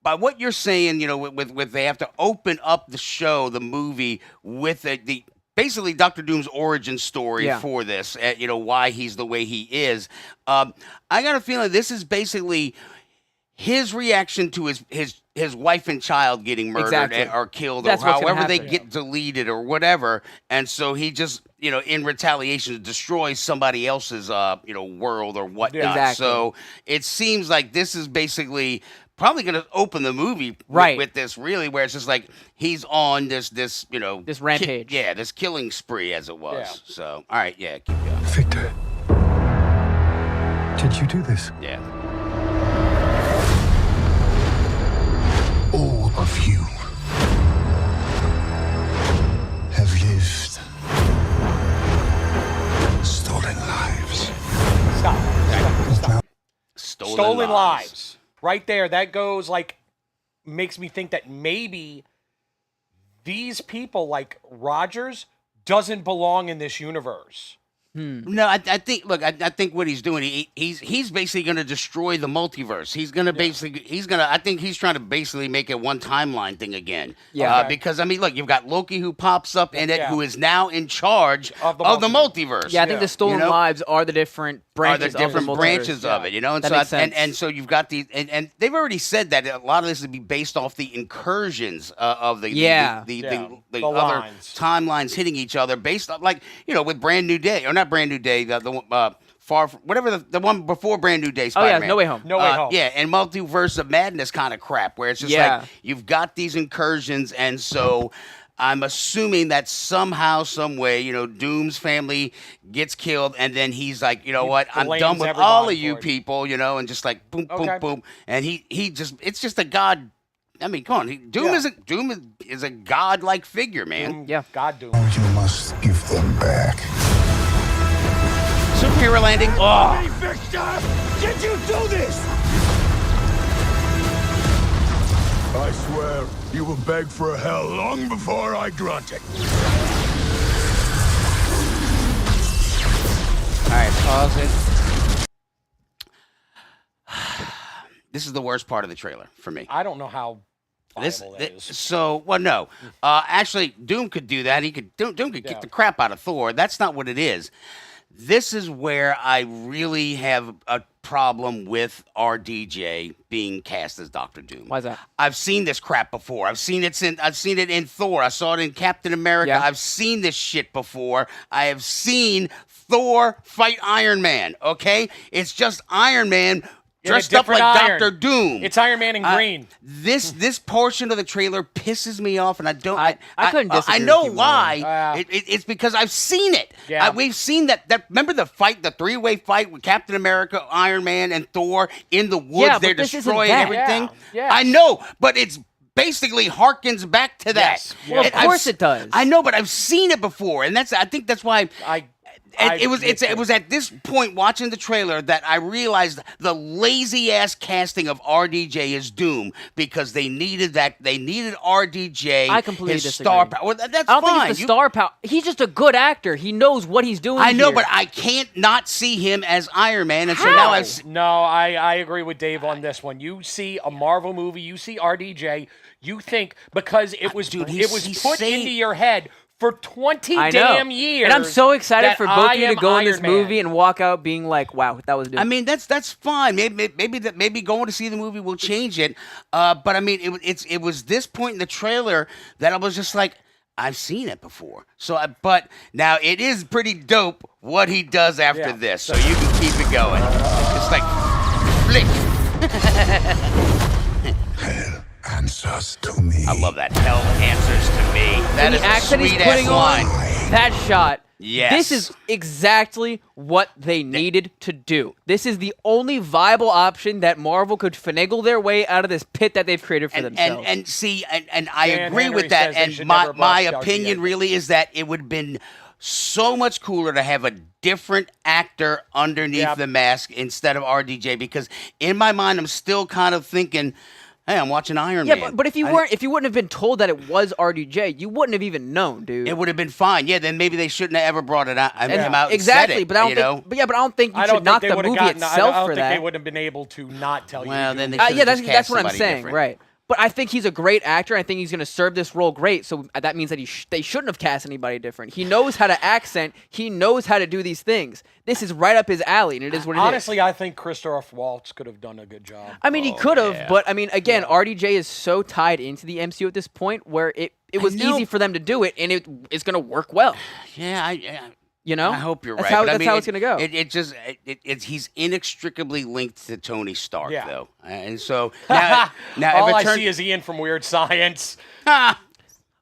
what you're saying, with they have to open up the movie with the basically Dr. Doom's origin story for this, why he's the way he is. I got a feeling this is basically his reaction to his wife and child getting murdered or killed, or however they get deleted or whatever. And so he just, in retaliation, destroys somebody else's, world or whatnot. Exactly. So it seems like this is basically probably going to open the movie with this, really, where it's just like he's on this this rampage. This killing spree, as it was. Yeah. So, all right, keep going. Victor, did you do this? Yeah. All of you have lived stolen lives. Stop. Stolen lives. Right there, that goes makes me think that maybe these people like Rogers doesn't belong in this universe. No, I think. Look, I think what he's doing, he's basically going to destroy the multiverse. He's going to I think he's trying to basically make it one timeline thing again. Yeah. Okay. Because I mean, look, you've got Loki who pops up in it, who is now in charge Of the of the multiverse. Yeah, I think the stolen lives are the different branches. Are the different of the branches multiverse. of it, you know, and That so makes sense. and so you've got these, and they've already said that a lot of this would be based off the incursions of the other lines. timelines hitting each other, based on, like, you know, with Brand New Day, or not Brand New Day, whatever the one before Brand New Day, Spider-Man. No Way Home. No Way Home. Yeah, and Multiverse of Madness kind of crap, where it's just like you've got these incursions, and so I'm assuming that somehow, some way, you know, Doom's family gets killed, and then he's like, you know what, I'm done with all of you people, you know, and just like boom, boom, boom, and he just, it's just a god. I mean, come on, Doom is a godlike figure, man. God Doom. You must give them back. Superhero landing. Oh. Hey, Victor! Did you do this? I swear, you will beg for hell long before I grant it. All right, pause it. This is the worst part of the trailer for me. I don't know how viable that is. So, well, no. Actually, Doom could do that. Doom could kick the crap out of Thor. That's not what it is. This is where I really have a problem with RDJ being cast as Dr. Doom. Why is that? I've seen this crap before. I've seen it in Thor. I saw it in Captain America. Yeah. I've seen this shit before. I have seen Thor fight Iron Man. Okay, it's just Iron Man dressed up like Dr. Doom. It's Iron Man in green. This portion of the trailer pisses me off, and I couldn't disagree I know with you why. It's because I've seen it. Yeah. We've seen that. Remember the fight, the three-way fight with Captain America, Iron Man, and Thor in the woods. Yeah, They're but this isn't destroying that. everything. Yeah. I know, but it's basically harkens back to that. Yes. Well, of course it does. I know, but I've seen it before, and I think that's why. It was at this point watching the trailer that I realized the lazy ass casting of RDJ as Doom, because they needed RDJ. I completely his disagree. star power. Well, that's I don't fine. think it's the star power. He's just a good actor. He knows what he's doing. I know, here. but I can't not see him as Iron Man, and so now I agree with Dave on this one. You see a Marvel movie, you see RDJ, you think, because it was put into your head for 20 damn years. And I'm so excited for both of you to go in this Iron Man. movie and walk out being like, wow, that was Doom. I mean, that's fine. Maybe going to see the movie will change it. But I mean, it was this point in the trailer that I was just like, I've seen it before. So, but now it is pretty dope what he does after this. So you can keep it going. It's like flick. Hell answers to me. I love that. Hell answers to me. That and is the act a that he's sweet putting ass on, line. that shot. Yes. This is exactly what they needed to do. This is the only viable option that Marvel could finagle their way out of this pit that they've created for themselves. And I Dan agree Henry with that. says they And should my never bust opinion LGA. really is that it would have been so much cooler to have a different actor underneath the mask instead of RDJ, because in my mind I'm still kind of thinking, hey, I'm watching Iron Man. Yeah, but if you wouldn't have been told that it was RDJ, you wouldn't have even known, dude. It would have been fine. Yeah, then maybe they shouldn't have ever brought it out. Him out exactly, and said it, but I don't you think. know? But I don't think you should knock the movie itself I don't for think that. they would have been able to not tell you. Well, then they Yeah, should've that's just cast what I'm somebody saying, different. right? But I think he's a great actor. I think he's going to serve this role great. So that means that they shouldn't have cast anybody different. He knows how to accent. He knows how to do these things. This is right up his alley, and it is what it is. Honestly, I think Christoph Waltz could have done a good job. I mean, he could have, but I mean, again, RDJ is so tied into the MCU at this point where it was easy for them to do it, and it's going to work well. Yeah, You know, I hope you're that's right. How, but I that's mean, how it's going to go. He's inextricably linked to Tony Stark, Yeah. though, and so now All if I it turns, see is Ian from Weird Science.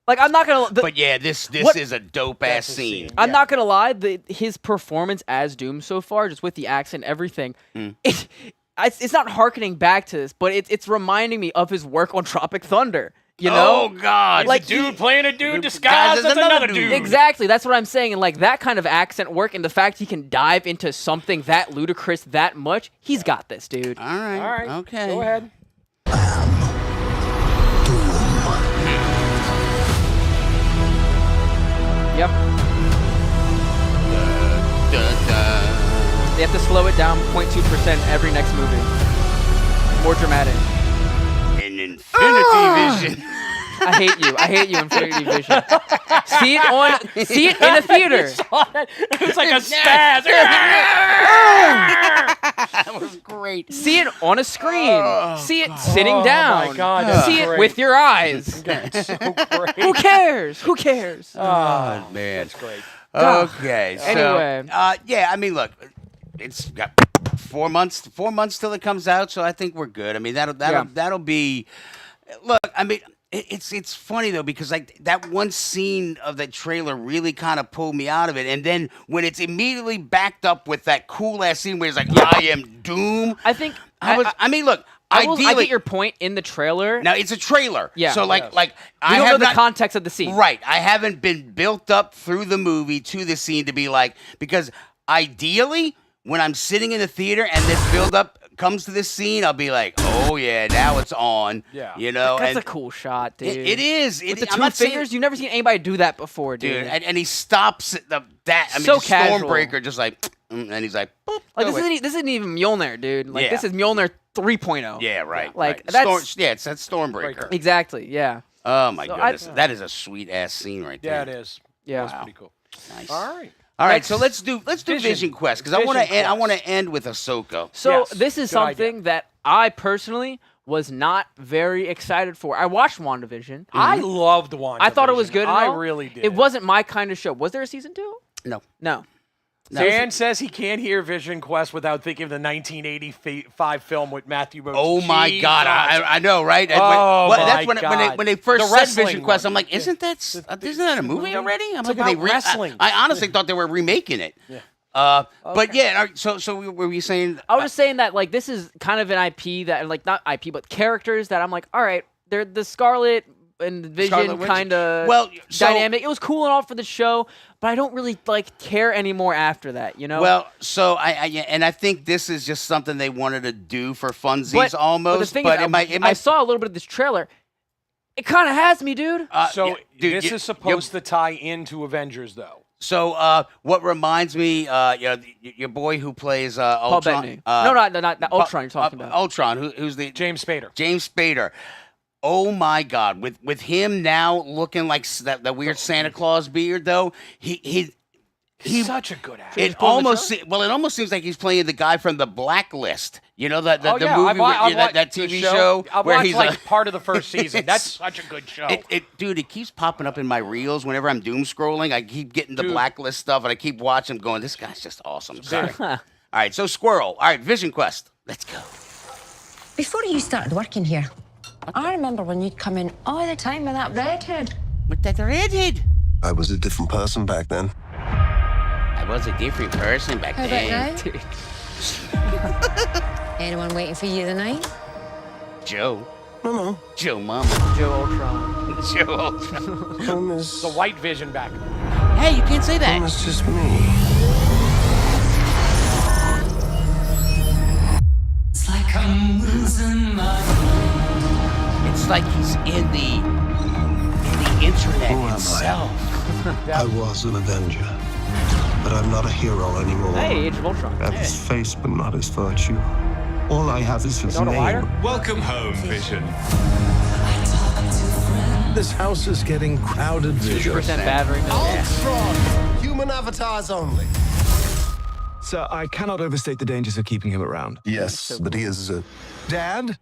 Like, I'm not gonna. but yeah, this is a dope ass a scene. scene. I'm not gonna lie. His performance as Doom so far, just with the accent, and everything, it's not harkening back to this, but it's reminding me of his work on Tropic Thunder. You know? Oh God! Like dude playing a dude disguised as another dude. Exactly. That's what I'm saying. And like that kind of accent work, and the fact he can dive into something that ludicrous that much, he's got this, dude. All right. All right. Okay. Go ahead. have to slow it down 0.2% every next movie. More dramatic. In Infinity Vision. I hate you, Infinity Vision. See it in a theater. It was like a spaz. That was great. See it on a screen. See it sitting down. Oh my God, See it with your eyes. so great. Who cares? Who cares? Oh, man. That's great. Okay. So, Anyway. yeah, I mean, look, it's got 4 months till it comes out, so I think we're good. I mean, that'll be. Look, I mean, it's funny though because like that one scene of that trailer really kind of pulled me out of it, and then when it's immediately backed up with that cool ass scene where it's like, "I am Doom." I think I mean, look. I Ideally, get your point in the trailer. now it's a trailer. Yeah. So like we I don't know have the not, context of the scene. Right. I haven't been built up through the movie to the scene to be like, because ideally when I'm sitting in the theater and this build up comes to this scene, I'll be like, oh yeah, now it's on. Yeah. You know, That's and a cool shot, dude. it is. With the I'm two not saying- fingers, you've never seen anybody do that before, dude. dude. And he stops at that. I mean, So the casual. Stormbreaker just like, and he's like, boop, Like go away. this isn't even Mjolnir, dude. Like Yeah. this is Mjolnir 3.0. Yeah, right. Like, right. that's- it's that Stormbreaker. Exactly. Yeah. Oh my So goodness, that is a sweet ass scene right Yeah, there. it is. Yeah. That's pretty cool. Nice. All right. All right, so let's do Vision, Vision. Quest because I want Vision to Quest. end with Ahsoka. So Yes, this is good idea. something that I personally was not very excited for. I watched WandaVision. I loved WandaVision. I thought it was good. and I all. really did. It wasn't my kind of show. Was there a season 2? No. No. Dan says he can't hear Vision Quest without thinking of the 1985 film with Matthew Modine. Oh my God, I know, right? Oh, that's my God. when they first The said wrestling Vision Quest. one. I'm like, isn't that a movie already? I'm It's like, about wrestling. I honestly thought they were remaking it. But yeah, so were you saying? I was just saying that like this is kind of an IP that like not IP but characters that I'm like, all right, they're the Scarlet and Scarlet Vision Witch? kind of dynamic. It was cool and all for the show, but I don't really like care anymore after that, you know? Well, so I think this is just something they wanted to do for funsies almost. But the thing but is, it might. I saw a little bit of this trailer. It kind of has me, dude. So yeah, dude, this is supposed to tie into Avengers, though. So what reminds me, your boy who plays Paul Ultron. Bettany. No, not Ultron. You're talking about Ultron. Who's the James Spader. James Spader. Oh my God! With him now looking like that weird Santa Claus beard, though, he's such a good actor. It almost seems like he's playing the guy from The Blacklist. You know the movie, that TV show I where watched he's like part of the first season. That's such a good show. Dude, it keeps popping up in my reels whenever I'm doom scrolling. I keep getting the Blacklist stuff, and I keep watching, going, "This guy's just awesome." Sorry. All right, so Squirrel. All right, Vision Quest. Let's go. Before you started working here, I remember when you'd come in all the time with that redhead. With that redhead. I was a different person back then. I was a different person back How then. about now? Anyone waiting for you tonight? Joe. No. Joe Mama. Joe Ultron. Joe Ultron. Home is... The White Vision back. Hey, you can't say that. Home is just me. It's like I'm losing my mind. It's like he's in the internet Who am I? itself. I was an Avenger, but I'm not a hero anymore. Hey, Age of Ultron. I have his face, but not his virtue. All I have is his Not a name. liar? Welcome home, Vision. This house is getting crowded, Vision. 2% battery. Ultron! Human avatars only. Sir, I cannot overstate the dangers of keeping him around. Yes, but he is a... Dad?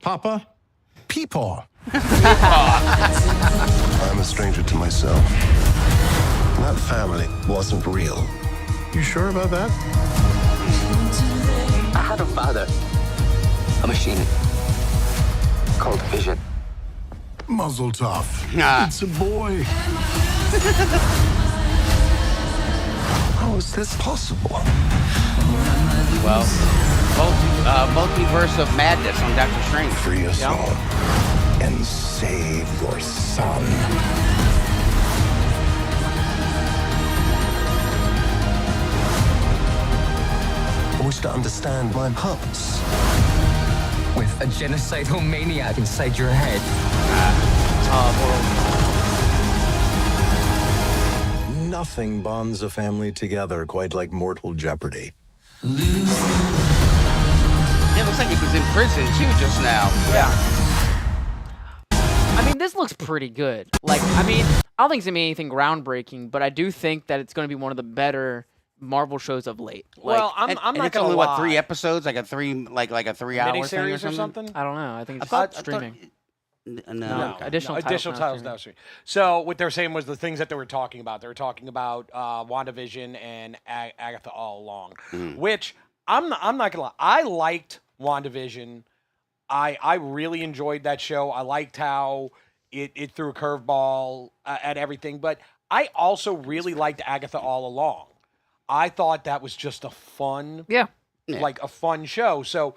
Papa? Peepaw? I'm a stranger to myself. That family wasn't real. You sure about that? I had a father, a machine called Vision. Muzzle tough. Ah. It's a boy. How is this possible? Well, multiverse of madness on Doctor Strange. Free us all and save your son. I wish to understand my purpose. With a genocidal maniac inside your head. Nothing bonds a family together quite like mortal jeopardy. It looks like he was in prison too just now. Yeah. I mean, this looks pretty good. Like, I mean, I don't think it's gonna be anything groundbreaking, but I do think that it's gonna be one of the better Marvel shows of late. Like, Well, I'm not it's gonna only lie. what 3 episodes, like a 3-hour thing or Miniseries something. or something? I don't know. I think it's thought- just streaming. No. Additional titles now streaming. So what they're saying was the things that they were talking about. They were talking about WandaVision and Agatha all along, which I'm not gonna lie. I liked WandaVision. I really enjoyed that show. I liked how it threw a curveball at everything, but I also really liked Agatha all along. I thought that was just a fun, like a fun show. So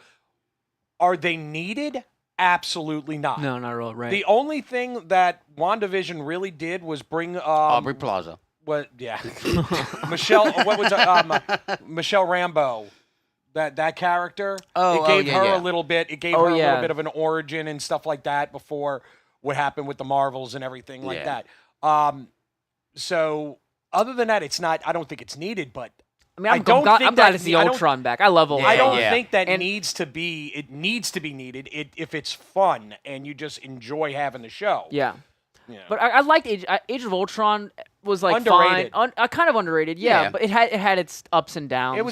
are they needed? Absolutely not. No, not really. Right. The only thing that WandaVision really did was bring Aubrey Plaza. What? Yeah, Michelle. What was it? Michelle Rambeau. That character. It gave her a little bit. It gave her a little bit of an origin and stuff like that before what happened with the Marvels and everything like that. So other than that, it's not. I don't think it's needed, but. I mean, I'm glad to see Ultron back. I love Ultron. I don't think that needs to be. It needs to be needed. If it's fun and you just enjoy having the show. Yeah. But I liked Age of Ultron. Was like underrated. Fine, kind of underrated. Yeah, but it had its ups and downs. It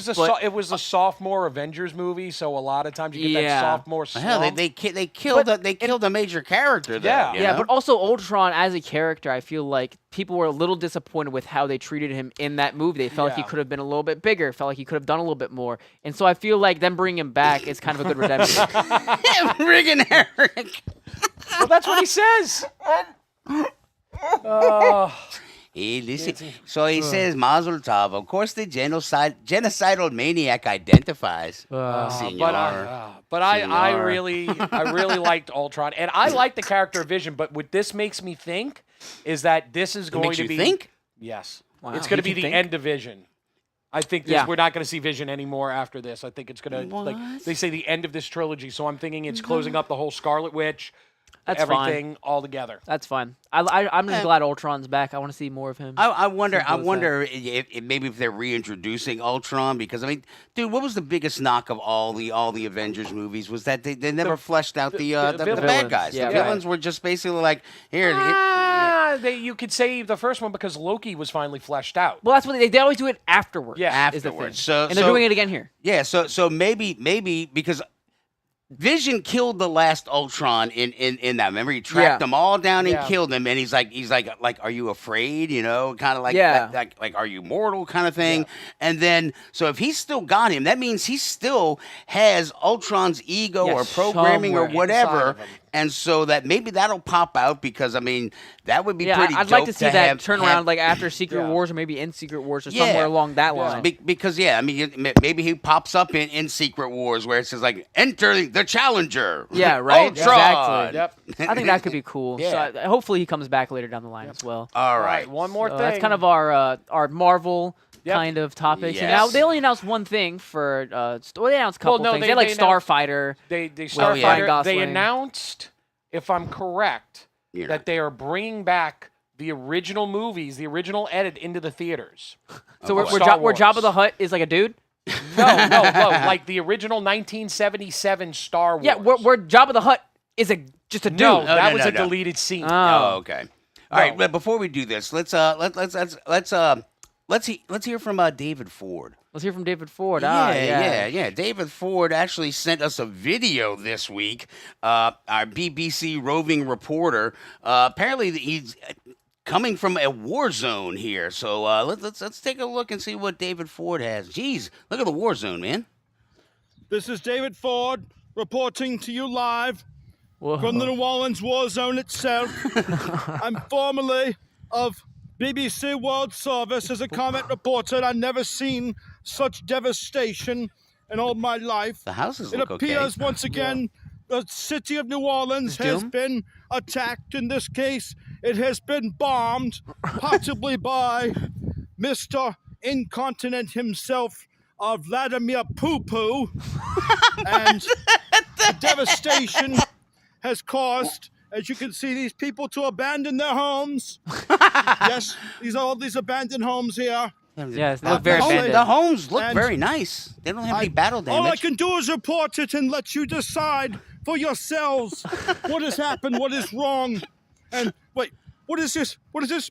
was a sophomore Avengers movie, so a lot of times you get that sophomore slump. Hell, they killed a major character there. Yeah, you know? But also Ultron as a character, I feel like people were a little disappointed with how they treated him in that movie. They felt like he could have been a little bit bigger. Felt like he could have done a little bit more. And so I feel like them bringing him back is kind of a good redemption. Friggin' Eric. Well, that's what he says. Hey, listen. So he says, Mazel Tov. Of course, the genocidal maniac identifies. Senor. But I really liked Ultron, and I like the character of Vision. But what this makes me think is that this is going to be. Think? Yes, Wow. it's going to be the end of Vision. I think we're not going to see Vision anymore after this. I think it's going to like they say the end of this trilogy. So I'm thinking it's closing up the whole Scarlet Witch. That's everything fine. all together. That's fine. I'm just glad Ultron's back. I want to see more of him. I wonder if maybe if they're reintroducing Ultron, because I mean, dude, what was the biggest knock of all the Avengers movies was that they never fleshed out the bad guys. Yeah, the villains were just basically like here. You could say the first one because Loki was finally fleshed out. Well, that's what they always do it afterwards. Yeah, afterwards. And they're doing it again here. Yeah, so maybe because Vision killed the last Ultron in that. Remember, he tracked them all down and killed them, and he's like, are you afraid? You know, kind of like, like, are you mortal? Kind of thing. Yeah. And then, so if he's still got him, that means he still has Ultron's ego or programming or whatever. And so that maybe that'll pop out because I mean that would be pretty. I'd dope like to see that turn around have, like after Secret Wars or maybe in Secret Wars or somewhere along that line. Because I mean maybe he pops up in Secret Wars where it says like enter the Challenger. Yeah, right. Ultron. Exactly. Yep. I think that could be cool. Yeah. So hopefully he comes back later down the line as well. All right. One more thing. That's kind of our Marvel. Kind of topics. Yes. And now they only announced one thing for. They announced a couple things. They had like Starfighter. They Starfighter. They announced, if I'm correct, that they are bringing back the original movies, the original edit into the theaters. So where Jabba the Hutt is like a dude. No, like the original 1977 Star Wars. Yeah, where Jabba the Hutt is just a dude. No, that was a deleted scene. Oh, okay. All right. But before we do this, let's hear from David Ford. Let's hear from David Ford. Yeah. David Ford actually sent us a video this week. Our BBC roving reporter. Apparently, he's coming from a war zone here. So let's take a look and see what David Ford has. Jeez, look at the war zone, man. This is David Ford reporting to you live from the New Orleans war zone itself. I'm formerly of BBC World Service as a combat reporter. I've never seen such devastation in all my life. The houses look okay. It appears once again the city of New Orleans has been attacked. In this case, it has been bombed, possibly by Mr. Incontinent himself, Vladimir Poo-Poo. And the devastation has caused, as you can see, these people to abandon their homes. Yes, all these abandoned homes here. Yes, they look very the abandoned. The homes look And very nice. They don't have any battle All I damage. can do is report it and let you decide for yourselves what has happened, what is wrong. And wait, what is this? What is this?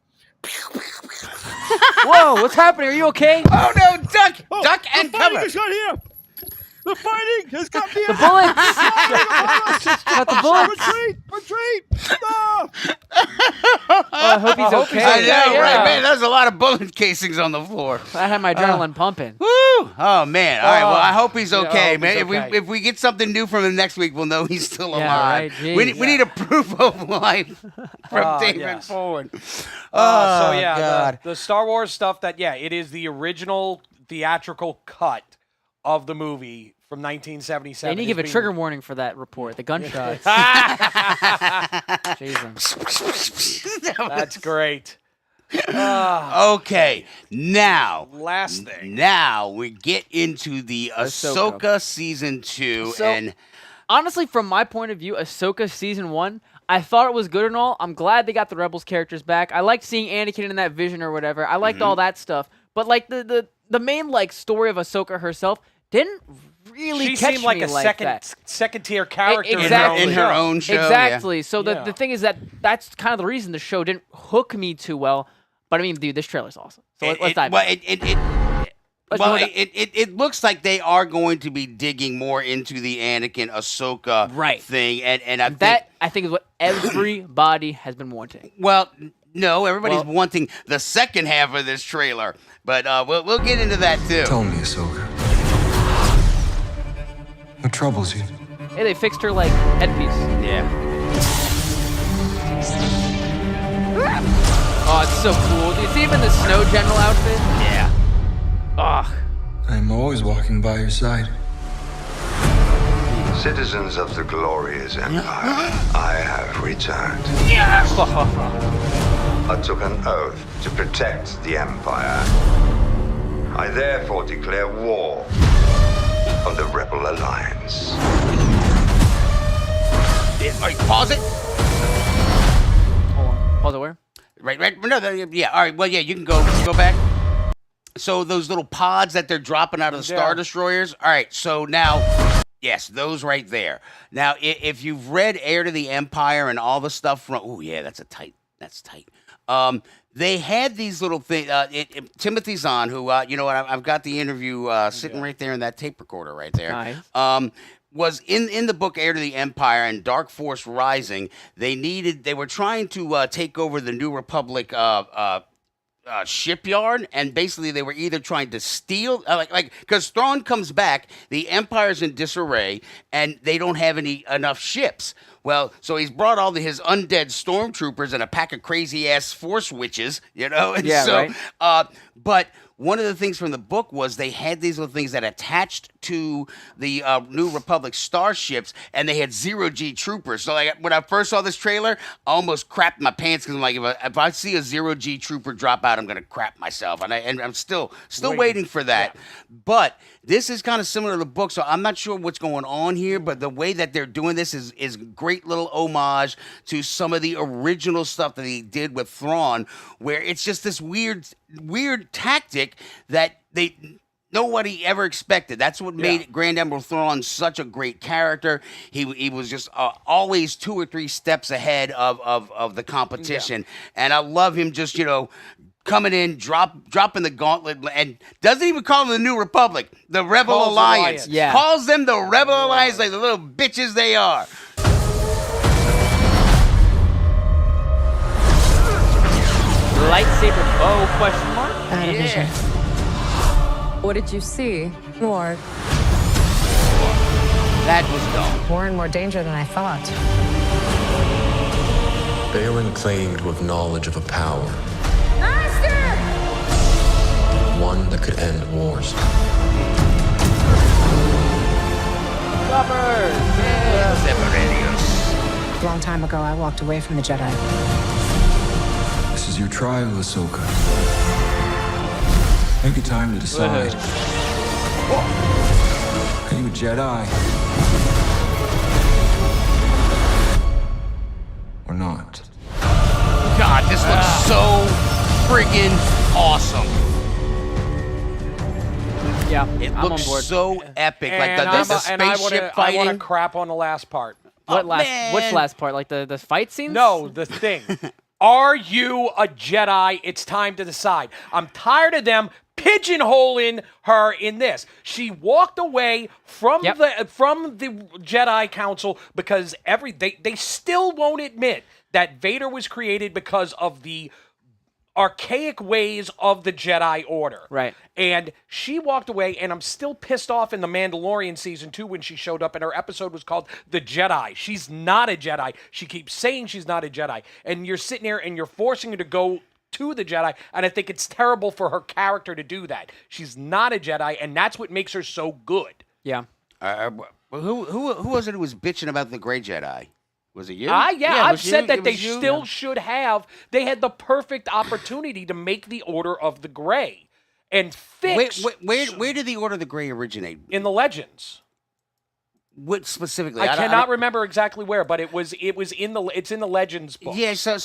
Whoa, what's happening? Are you okay? Oh no, duck! Oh, Duck and the fighting cover! has got here. The fighting has got here. The bullets! Got the bullets! Retreat! Ah! Oh, I hope he's okay. I know, Yeah. right, man? There's a lot of bullet casings on the floor. I had my adrenaline pumping. Woo! Oh man! All right. Well, I hope he's Yeah, okay, I hope man. he's okay. If we get something new from him next week, we'll know he's still Yeah, alive. right, we geez. need a proof of life from David yes. Forward. So Oh, yeah, God. the Star Wars stuff that it is the original theatrical cut of the movie from 1977. They need to give a trigger warning for that report. The gunshots. Jesus. That's great. Okay, now Last thing. Now we get into the Ahsoka season 2, So- and Honestly, from my point of view, Ahsoka season 1, I thought it was good and all. I'm glad they got the Rebels characters back. I liked seeing Anakin in that vision or whatever. I liked all that stuff. But like the main like story of Ahsoka herself didn't really She catch seemed like me a like that. second tier character Exactly. in her own show. Exactly. So Yeah. the thing is that's kind of the reason the show didn't hook me too well. But I mean, dude, this trailer's awesome. So let's dive in. It looks like they are going to be digging more into the Anakin Ahsoka thing, and I think is what everybody has been wanting. Well, no, everybody's wanting the second half of this trailer, but we'll get into that too. Tell me, Ahsoka. What troubles you? Hey, they fixed her like headpiece. Yeah. Oh, it's so cool. Do you see him in the Snow General outfit? Yeah. Ugh. I'm always walking by your side. Citizens of the glorious empire, I have returned. Yes! I took an oath to protect the empire. I therefore declare war on the Rebel Alliance. Pause it. Hold on. Pause it where? Right. No, yeah. All right. Well, yeah. You can go back. So those little pods that they're dropping out of the Star Destroyers. All right. So now, yes, those right there. Now, if you've read Heir to the Empire and all the stuff from, oh yeah, that's tight. They had these little things. Timothy Zahn, who you know what, I've got the interview sitting right there in that tape recorder right there. Nice. Was in the book Heir to the Empire and Dark Force Rising. They were trying to take over the New Republic shipyard, and basically they were either trying to steal, because Thrawn comes back, the Empire's in disarray, and they don't have enough ships. Well, so he's brought all his undead stormtroopers and a pack of crazy ass Force witches, you know. And yeah, so, right. But one of the things from the book was they had these little things that attached to the New Republic starships, and they had zero-G troopers. So like when I first saw this trailer, I almost crapped my pants because I'm like, if I see a zero-G trooper drop out, I'm gonna crap myself, and I'm still waiting for that. Yeah. But this is kind of similar to the book, so I'm not sure what's going on here, but the way that they're doing this is great little homage to some of the original stuff that he did with Thrawn, where it's just this weird tactic that nobody ever expected. That's what made Grand Admiral Thrawn such a great character. He was just always 2 or 3 steps ahead of the competition, and I love him just, you know, coming in, dropping the gauntlet, and doesn't even call them the New Republic, the Rebel Alliance. Yeah. Calls them the Rebel Alliance like the little bitches they are. Lightsaber bow, question mark? I had a vision. What did you see? More. That was dumb. More and more danger than I thought. Baron claimed to have knowledge of a power. Master! One that could end wars. A long time ago, I walked away from the Jedi. This is your trial, Ahsoka. Take your time to decide. Are you a Jedi? Or not? God, this looks so friggin' awesome. Yeah, It I'm looks on board. so epic. Like And the I spaceship want to fighting. crap on the last part. Which man. last part? Like the fight scenes? No, the thing. Are you a Jedi? It's time to decide. I'm tired of them pigeonholing her in this. She walked away from the Jedi Council because they still won't admit that Vader was created because of the archaic ways of the Jedi Order. Right. And she walked away, and I'm still pissed off in The Mandalorian Season 2 when she showed up, and her episode was called The Jedi. She's not a Jedi. She keeps saying she's not a Jedi. And you're sitting there, and you're forcing her to go to the Jedi, and I think it's terrible for her character to do that. She's not a Jedi, and that's what makes her so good. Yeah. Who was it who was bitching about the Gray Jedi? Was it you? I've said that they still should have. They had the perfect opportunity to make the Order of the Gray and fix. Where did the Order of the Gray originate? In the Legends. What specifically? I cannot remember exactly where, but it's in the Legends book. Yeah, so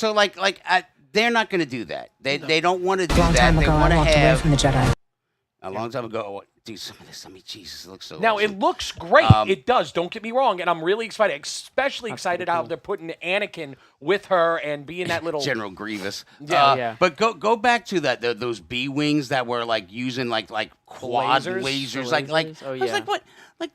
they're not going to do that. They don't want to do that. Long time They ago, want I to walked away have from the Jedi. a long time ago. Do some of this. I mean, Jesus, it looks so. Now awesome. it looks great. It does. Don't get me wrong, and I'm really excited. Especially excited how they're putting Anakin with her and being that little General Grievous. Yeah. But go back to those B wings that were like using like quad lasers. Like Oh, I was yeah. like, what? Like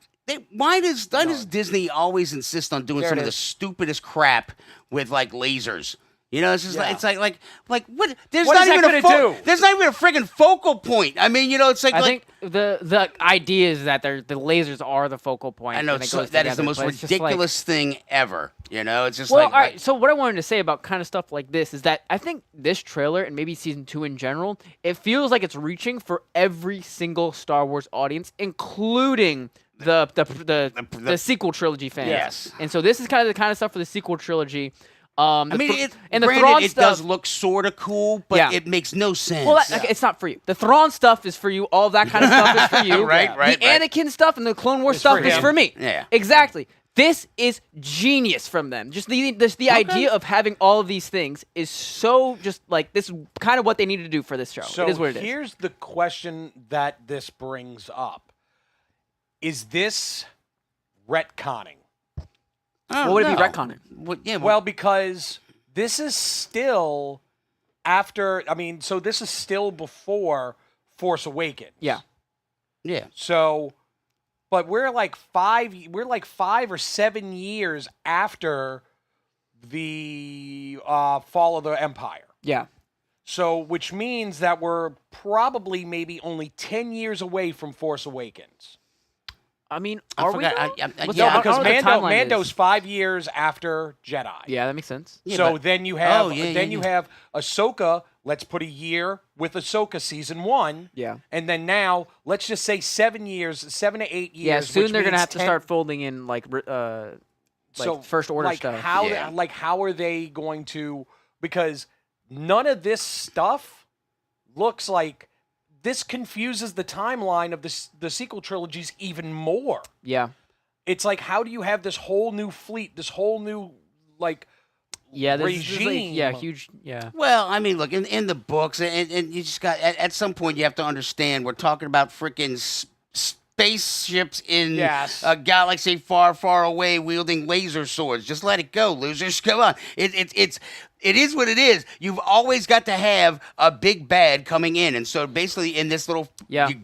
why does Disney always insist on doing There some it of the is. stupidest crap with like lasers? You know, it's just Yeah. like what? There's What not is that even gonna do? There's not even a friggin' focal point. I mean, you know, it's like I think the idea is that the lasers are the focal point. I know and it so goes that is the together, most but it's just like- ridiculous thing ever. You know, it's just Well, like all right. So what I wanted to say about kind of stuff like this is that I think this trailer and maybe season 2 in general, it feels like it's reaching for every single Star Wars audience, including the sequel trilogy fans. Yes. And so this is kind of the kind of stuff for the sequel trilogy. I mean, and the granted, Thrawn it stuff does look sort of cool, but Yeah. it makes no sense. Well, it's not for you. The Thrawn stuff is for you. All that kind of stuff is for you. Right. The Anakin stuff and the Clone Wars stuff for is him. for me. Yeah. Exactly. This is genius from them. Just the idea of having all of these things is so just like this is kind of what they needed to do for this show. So it is what it is. here's the question that this brings up: is this retconning? What would it be retconning? Well, because this is still after. I mean, so this is still before Force Awakens. Yeah. Yeah. So, but we're like 5 or 7 years after the fall of the Empire. Yeah. So, which means that we're probably maybe only 10 years away from Force Awakens. I mean, I are forgot. we? I- What's No, the- I because don't know what the timeline Mando's is. 5 years after Jedi. Yeah, that makes sense. Yeah, So but- then you have yeah. have Ahsoka. Let's put a year with Ahsoka season 1. Yeah. And then now let's just say 7 years, 7 to 8 years. Yeah, soon which they're gonna means have to 10 start folding in like first order like stuff. How Yeah. how are they going to? Because none of this stuff looks like this confuses the timeline of the sequel trilogies even more. Yeah. It's like, how do you have this whole new fleet, this whole new like Yeah. This regime? is yeah, huge. Yeah. Well, I mean, look, in the books, and you just got, at some point, you have to understand, we're talking about freaking spaceships in Yes. a galaxy far, far away wielding laser swords. Just let it go, losers. Come on. It is what it is. You've always got to have a big bad coming in. And so basically in this little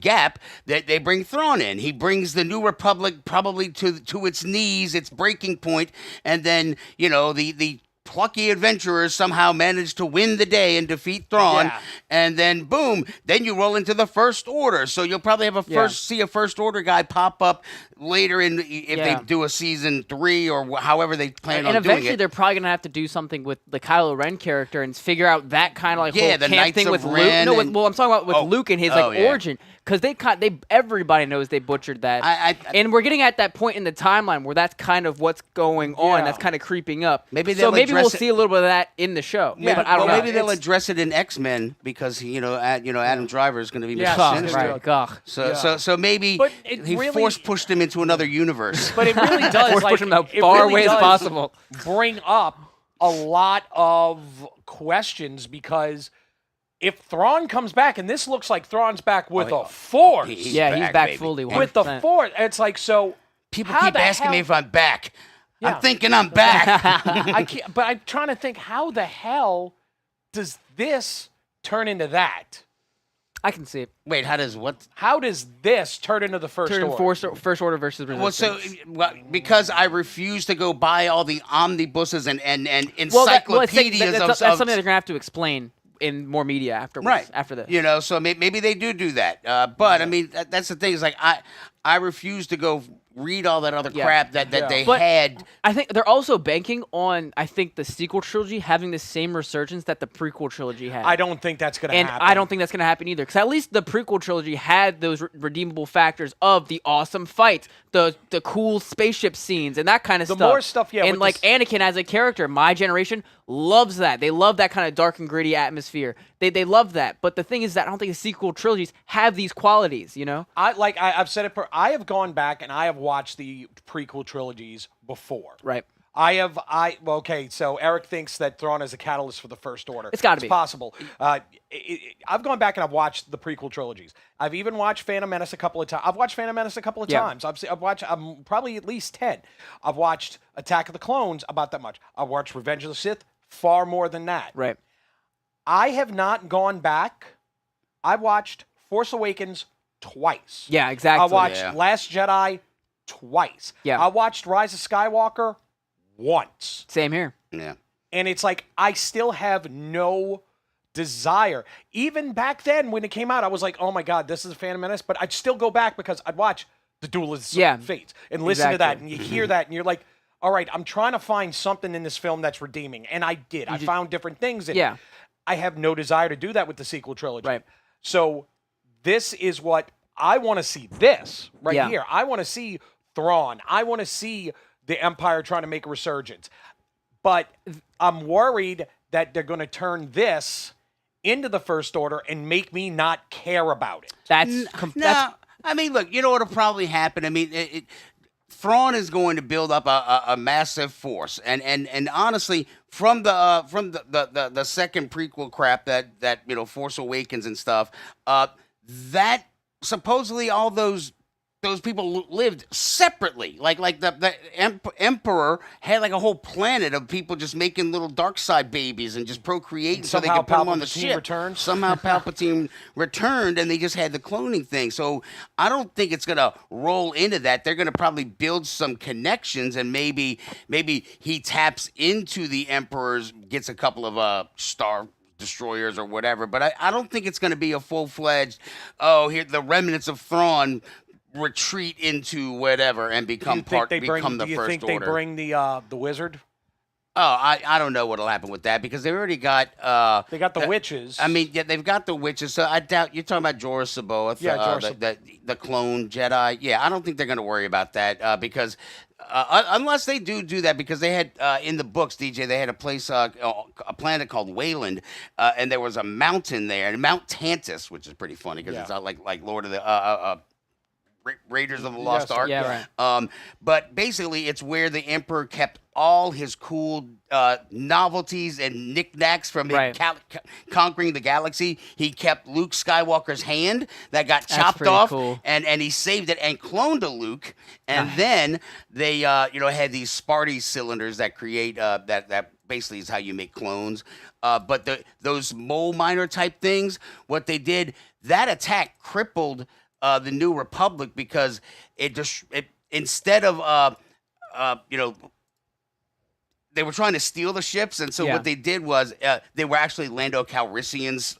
gap, they bring Thrawn in. He brings the New Republic probably to its knees, its breaking point, and then, you know, the plucky adventurers somehow manage to win the day and defeat Thrawn, Yeah. and then boom, then you roll into the First Order. So you'll probably have see a First Order guy pop up later if they do a season 3 or however they plan on And doing eventually it. they're probably gonna have to do something with the Kylo Ren character and figure out that kind of like whole the camp Knights thing of with Ren Luke. No, and- well, I'm talking about with Luke and his origin because everybody knows they butchered that, and we're getting at that point in the timeline where that's kind of what's going on. Yeah. That's kind of creeping up. Maybe so maybe we'll address it- see a little bit of that in the show. Yeah, but I don't well, know. maybe they'll address it in X-Men because Adam Driver is going to be Yeah, Mr. Ugh, Sinister. right. Ugh. So maybe But it he really- force pushed him into another universe. But it really does Force like, push him as it far really away as does possible. bring up a lot of questions because if Thrawn comes back, and this looks like Thrawn's back with a force. He's back baby. fully. With the 100%. force. It's like, so People how keep the asking hell- me if I'm back. Yeah. I'm thinking I'm back. I can't, but I'm trying to think, how the hell does this turn into that? I can see it. Wait, how does what? How does this turn into the first Turn order? first order versus resistance. Well, because I refuse to go buy all the omnibuses and encyclopedias that's of something that they're gonna have to explain in more media afterwards. Right. After this. You know, so maybe they do that. But I mean, that's the thing. Is like I refuse to go read all that other crap that they But had. I think they're also banking on, I think, the sequel trilogy having the same resurgence that the prequel trilogy had. I don't think that's going to happen. And I don't think that's going to happen either. Because at least the prequel trilogy had those redeemable factors of the awesome fights, the cool spaceship scenes, and that kind of The stuff. more stuff, yeah, And with like this- Anakin as a character, my generation loves that. They love that kind of dark and gritty atmosphere. They love that. But the thing is that I don't think the sequel trilogies have these qualities, you know? I've said it. I have gone back and I have watched the prequel trilogies before. Right. Okay, so Eric thinks that Thrawn is a catalyst for the First Order. It's gotta be. Possible. I've gone back and I've watched the prequel trilogies. I've even watched Phantom Menace a couple of times. I've watched Phantom Menace a couple of times. I've watched probably at least 10. I've watched Attack of the Clones about that much. I've watched Revenge of the Sith far more than that. Right. I have not gone back. I watched Force Awakens twice. Yeah, exactly. I watched Last Jedi twice. Yeah. I watched Rise of Skywalker once. Same here. Yeah. And it's like, I still have no desire. Even back then when it came out, I was like, oh my God, this is a Phantom Menace. But I'd still go back because I'd watch The Duelist Fates and listen to that. And you hear that and you're like, all right, I'm trying to find something in this film that's redeeming. And I did. I found different things in it. I have no desire to do that with the sequel trilogy. Right. So this is what I want to see. This right here. I want to see Thrawn. I want to see the Empire trying to make a resurgence. But I'm worried that they're going to turn this into the First Order and make me not care about it. No, I mean, look, you know what'll probably happen? I mean, Thrawn is going to build up a massive force, and honestly, from the second prequel crap that Force Awakens and stuff, that supposedly all those people lived separately. Like the Emperor had like a whole planet of people just making little dark side babies and just procreating so they could put them on the ship. Returned. Somehow Palpatine returned and they just had the cloning thing. So I don't think it's gonna roll into that. They're gonna probably build some connections and maybe he taps into the Emperor's, gets a couple of Star Destroyers or whatever. But I don't think it's gonna be a full-fledged, here the remnants of Thrawn retreat into whatever and become the First Order. Do you think they bring the wizard? Oh, I don't know what'll happen with that because they've already got they got the witches. I mean, yeah, they've got the witches. So I doubt you're talking about Jorah Sabaoth, the clone Jedi. Yeah, I don't think they're going to worry about that because unless they do that, because they had in the books, DJ, they had a place, a planet called Wayland, and there was a mountain there, and Mount Tantus, which is pretty funny because it's not like Lord of the Raiders of the Lost Ark. Yeah, right. But basically, it's where the Emperor kept all his cool novelties and knickknacks from conquering the galaxy. He kept Luke Skywalker's hand that got chopped off, cool. and he saved it and cloned a Luke. And then they had these Sparty cylinders that create that basically is how you make clones. But those mole miner type things, what they did, that attack crippled the New Republic because it instead of they were trying to steal the ships, and so what they did was they were actually Lando Calrissian's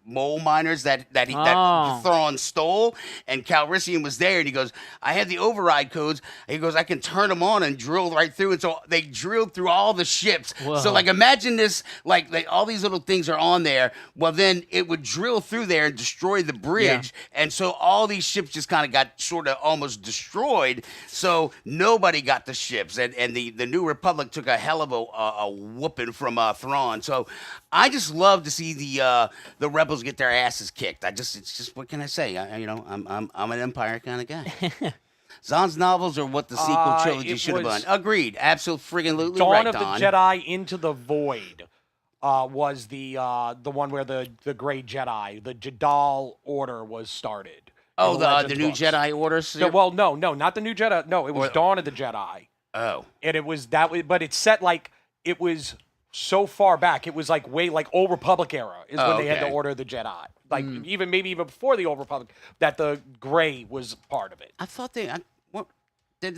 mole miners that Thrawn stole, and Calrissian was there, and he goes, "I have the override codes." He goes, "I can turn them on and drill right through," and so they drilled through all the ships. Whoa. So like imagine this, like all these little things are on there. Well, then it would drill through there and destroy the bridge, and so all these ships just kind of got sort of almost destroyed. So nobody got the ships, and the New Republic took a hell of a whooping from Thrawn. So I just love to see the rebels get their asses kicked. It's just what can I say? I'm an Empire kind of guy. Zahn's novels are what the sequel trilogy should have been. Agreed, absolutely friggin' right, Dawn of Don. the Jedi Into the Void. was the one where the Gray Jedi, the Jadal Order, was started. Oh, the new books. Jedi Order. Well, no, not the new Jedi. No, it was Dawn of the Jedi. Oh, and it was that, but it's set like it was so far back. It was like way like Old Republic era is when they had the Order of the Jedi. Like maybe even before the Old Republic, that the Gray was part of it. I thought they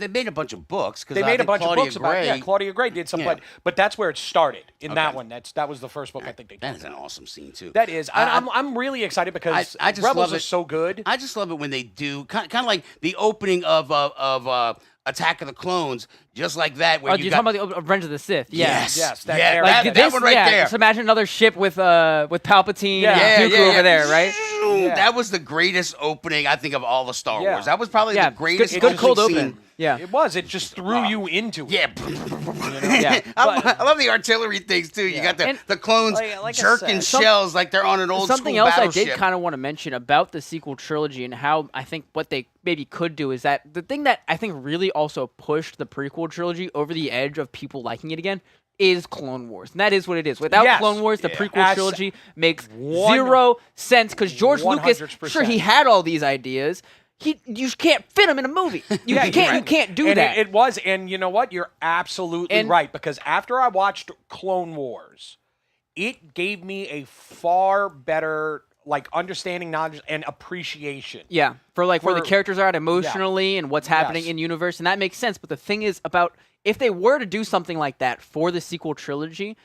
made a bunch of books. They made a bunch Claudia of books about it. Yeah, Claudia Gray did some, but that's where it started in that one. That was the first book I think they did. That is an awesome scene too. That is. I'm really excited because I just Rebels love it. is so good. I just love it when they do kind of like the opening of Attack of the Clones, just like that. Where you're talking about the Revenge of the Sith? Yeah. Yes. That one right there. Just imagine another ship with Palpatine and Dooku over there, right? Yeah. That was the greatest opening I think of all the Star Wars. That was probably the greatest. Good cold scene. open. Yeah, it was. It just threw you into it. Yeah, yeah. I love the artillery things too. You got the clones jerking shells like they're on an old something school else battleship. I did kind of want to mention about the sequel trilogy and how I think what they maybe could do is that the thing that I think really also pushed the prequel trilogy over the edge of people liking it again is Clone Wars. And that is what it is. Without Clone Wars, the prequel trilogy makes zero sense because George Lucas, sure, he had all these ideas. You can't fit them in a movie. You can't do that. It was, and you know what? You're absolutely right, because after I watched Clone Wars, it gave me a far better understanding, knowledge, and appreciation. Yeah, for where the characters are at emotionally and what's happening in universe, and that makes sense. But the thing is about if they were to do something like that for the sequel trilogy,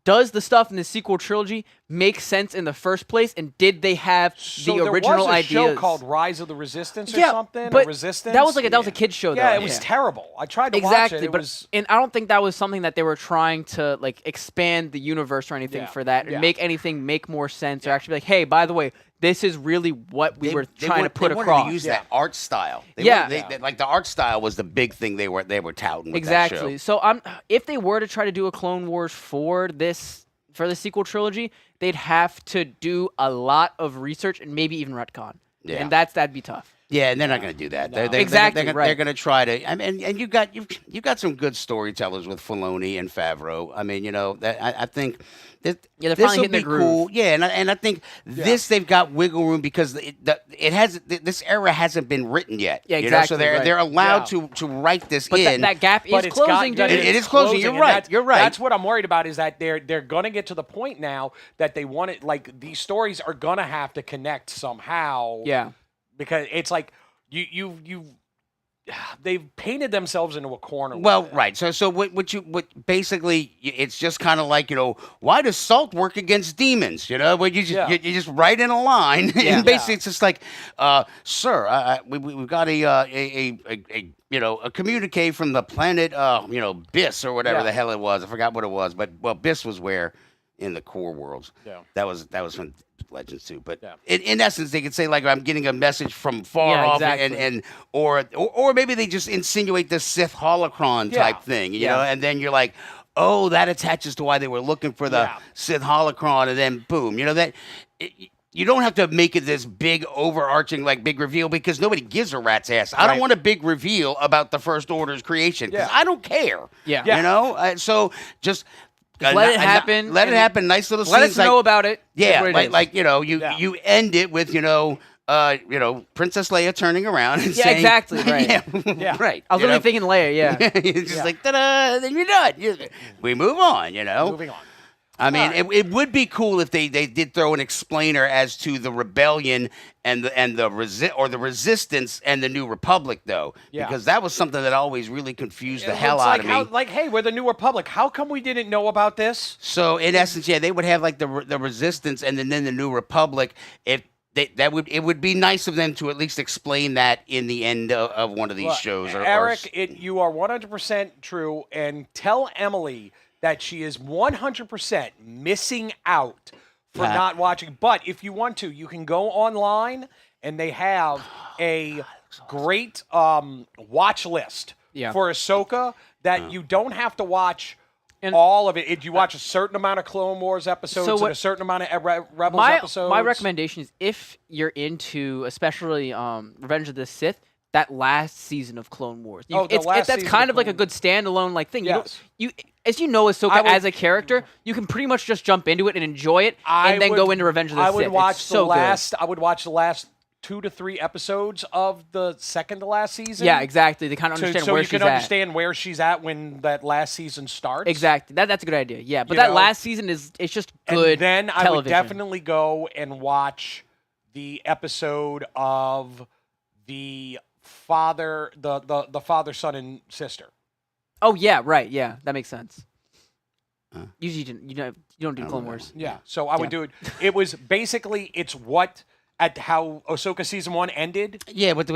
does the stuff in the sequel trilogy make sense in the first place? And did they have the original ideas? There was a show called Rise of the Resistance or something. But or Resistance. That was that was a kid's show. Yeah, though. it was terrible. I tried to watch it. And I don't think that was something that they were trying to expand the universe or anything for that and make anything make more sense or actually be like, hey, by the way, this is really what we were trying to put across. They wanted to use that art style. Like the art style was the big thing they were touting with that show. So if they were to try to do a Clone Wars for the sequel trilogy, they'd have to do a lot of research and maybe even retcon. Yeah. And that'd be tough. Yeah, and they're not going to do that. No. They're going to try to. I mean, and you've got some good storytellers with Filoni and Favreau. I mean, I think they're this finally will hitting be the groove. cool. Yeah, and I think this they've got wiggle room because this era hasn't been written yet. Yeah, exactly. So they're allowed to write this but in. That gap is closing. It is closing. You're right. You're right. That's what I'm worried about is that they're going to get to the point now that they want it. These stories are going to have to connect somehow. Yeah. Because it's like they've painted themselves into a corner. Well, right. So what basically it's just kind of like, why does salt work against demons? Where you just write in a line and basically it's just like, sir, we've got a communique from the planet Biss or whatever the hell it was. I forgot what it was, but Biss was where in the core worlds. Yeah. That was from Legends too, but in essence, they could say I'm getting a message from far off, and or maybe they just insinuate the Sith holocron type thing, and then you're like, oh, that attaches to why they were looking for the Sith holocron, and then boom, you don't have to make it this big overarching big reveal because nobody gives a rat's ass. I don't want a big reveal about the First Order's creation because I don't care. Yeah, so just. Let it happen. Let it happen. Nice little scenes. Let us know about it. Yeah, you end it with Princess Leia turning around and saying, exactly, right. Right. I was really thinking Leia. Yeah, it's just like ta-da, then you're done. We move on. Moving on. I mean, it would be cool if they did throw an explainer as to the rebellion and the resistance and the New Republic, though, because that was something that always really confused the hell out of me. Hey, we're the New Republic. How come we didn't know about this? So in essence, they would have the resistance and then the New Republic. It would be nice of them to at least explain that in the end of one of these shows. Eric, you are 100% true, and tell Emily that she is 100% missing out for not watching. But if you want to, you can go online, and they have a great watch list for Ahsoka that you don't have to watch all of it. You watch a certain amount of Clone Wars episodes and a certain amount of Rebels episodes. My recommendation is if you're into, especially Revenge of the Sith, that last season of Clone Wars. That's kind of like a good standalone thing. Yes. as you know Ahsoka as a character, you can pretty much just jump into it and enjoy it, and then go into Revenge of the Sith. I would watch the last. I would watch the last 2 to 3 episodes of the second to last season. Yeah, exactly. They kind of understand where she's at. So you can understand where she's at when that last season starts. Exactly. That's a good idea. Yeah, but that last season it's just good. And then television. I would definitely go and watch the episode of the father, the father, son, and sister. Oh yeah, right. Yeah, that makes sense. Usually, you don't do Clone Wars. Yeah, so I would do it. It was basically at how Ahsoka season 1 ended. Yeah, with the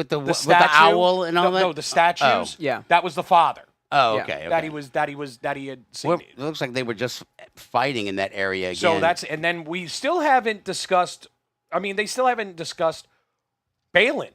owl and all that. No, the statues. Oh. Yeah, that was the father. Oh, okay. That he had seen. Well, it looks like they were just fighting in that area again. So and then we still haven't discussed. I mean, they still haven't discussed Balin.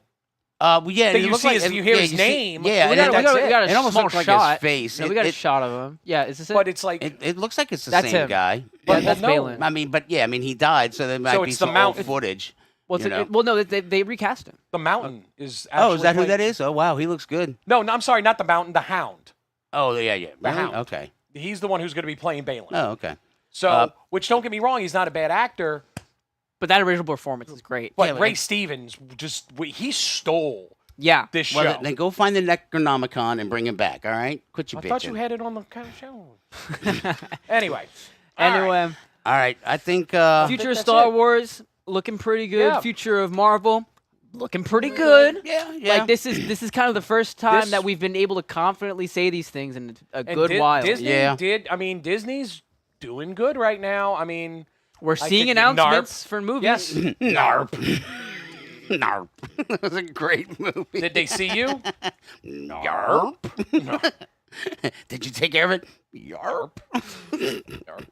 Yeah, that you see you hear his name. We got a it almost small looks like shot. his face. No, we got a shot of him. Yeah, is this it? But it's like it looks like it's the that's same him. guy. Yeah, that's Balin. I mean, he died, so there might be some old footage. Well, no, they recast him. The Mountain is. Oh, is that who that is? Oh, wow, he looks good. No, I'm sorry, not the Mountain. The Hound. Oh, yeah. The Hound. Okay. He's the one who's going to be playing Balin. Oh, okay. So, which don't get me wrong, he's not a bad actor. But that original performance is great. But Ray Stevens he stole. Yeah. This show. Well, then go find the Necronomicon and bring him back, all right? Quit your bitching. I thought you had it on the show. Anyway. All right. I think... future of Star Wars, looking pretty good. Yeah. Future of Marvel, looking pretty good. Yeah. Like, this is kind of the first time that we've been able to confidently say these things in a good while. Disney's doing good right now. I mean... We're seeing announcements for movies. Yes. Narp. Narp. That was a great movie. Did they see you? Yarp. No. Did you take care of it? Yarp. Yarp.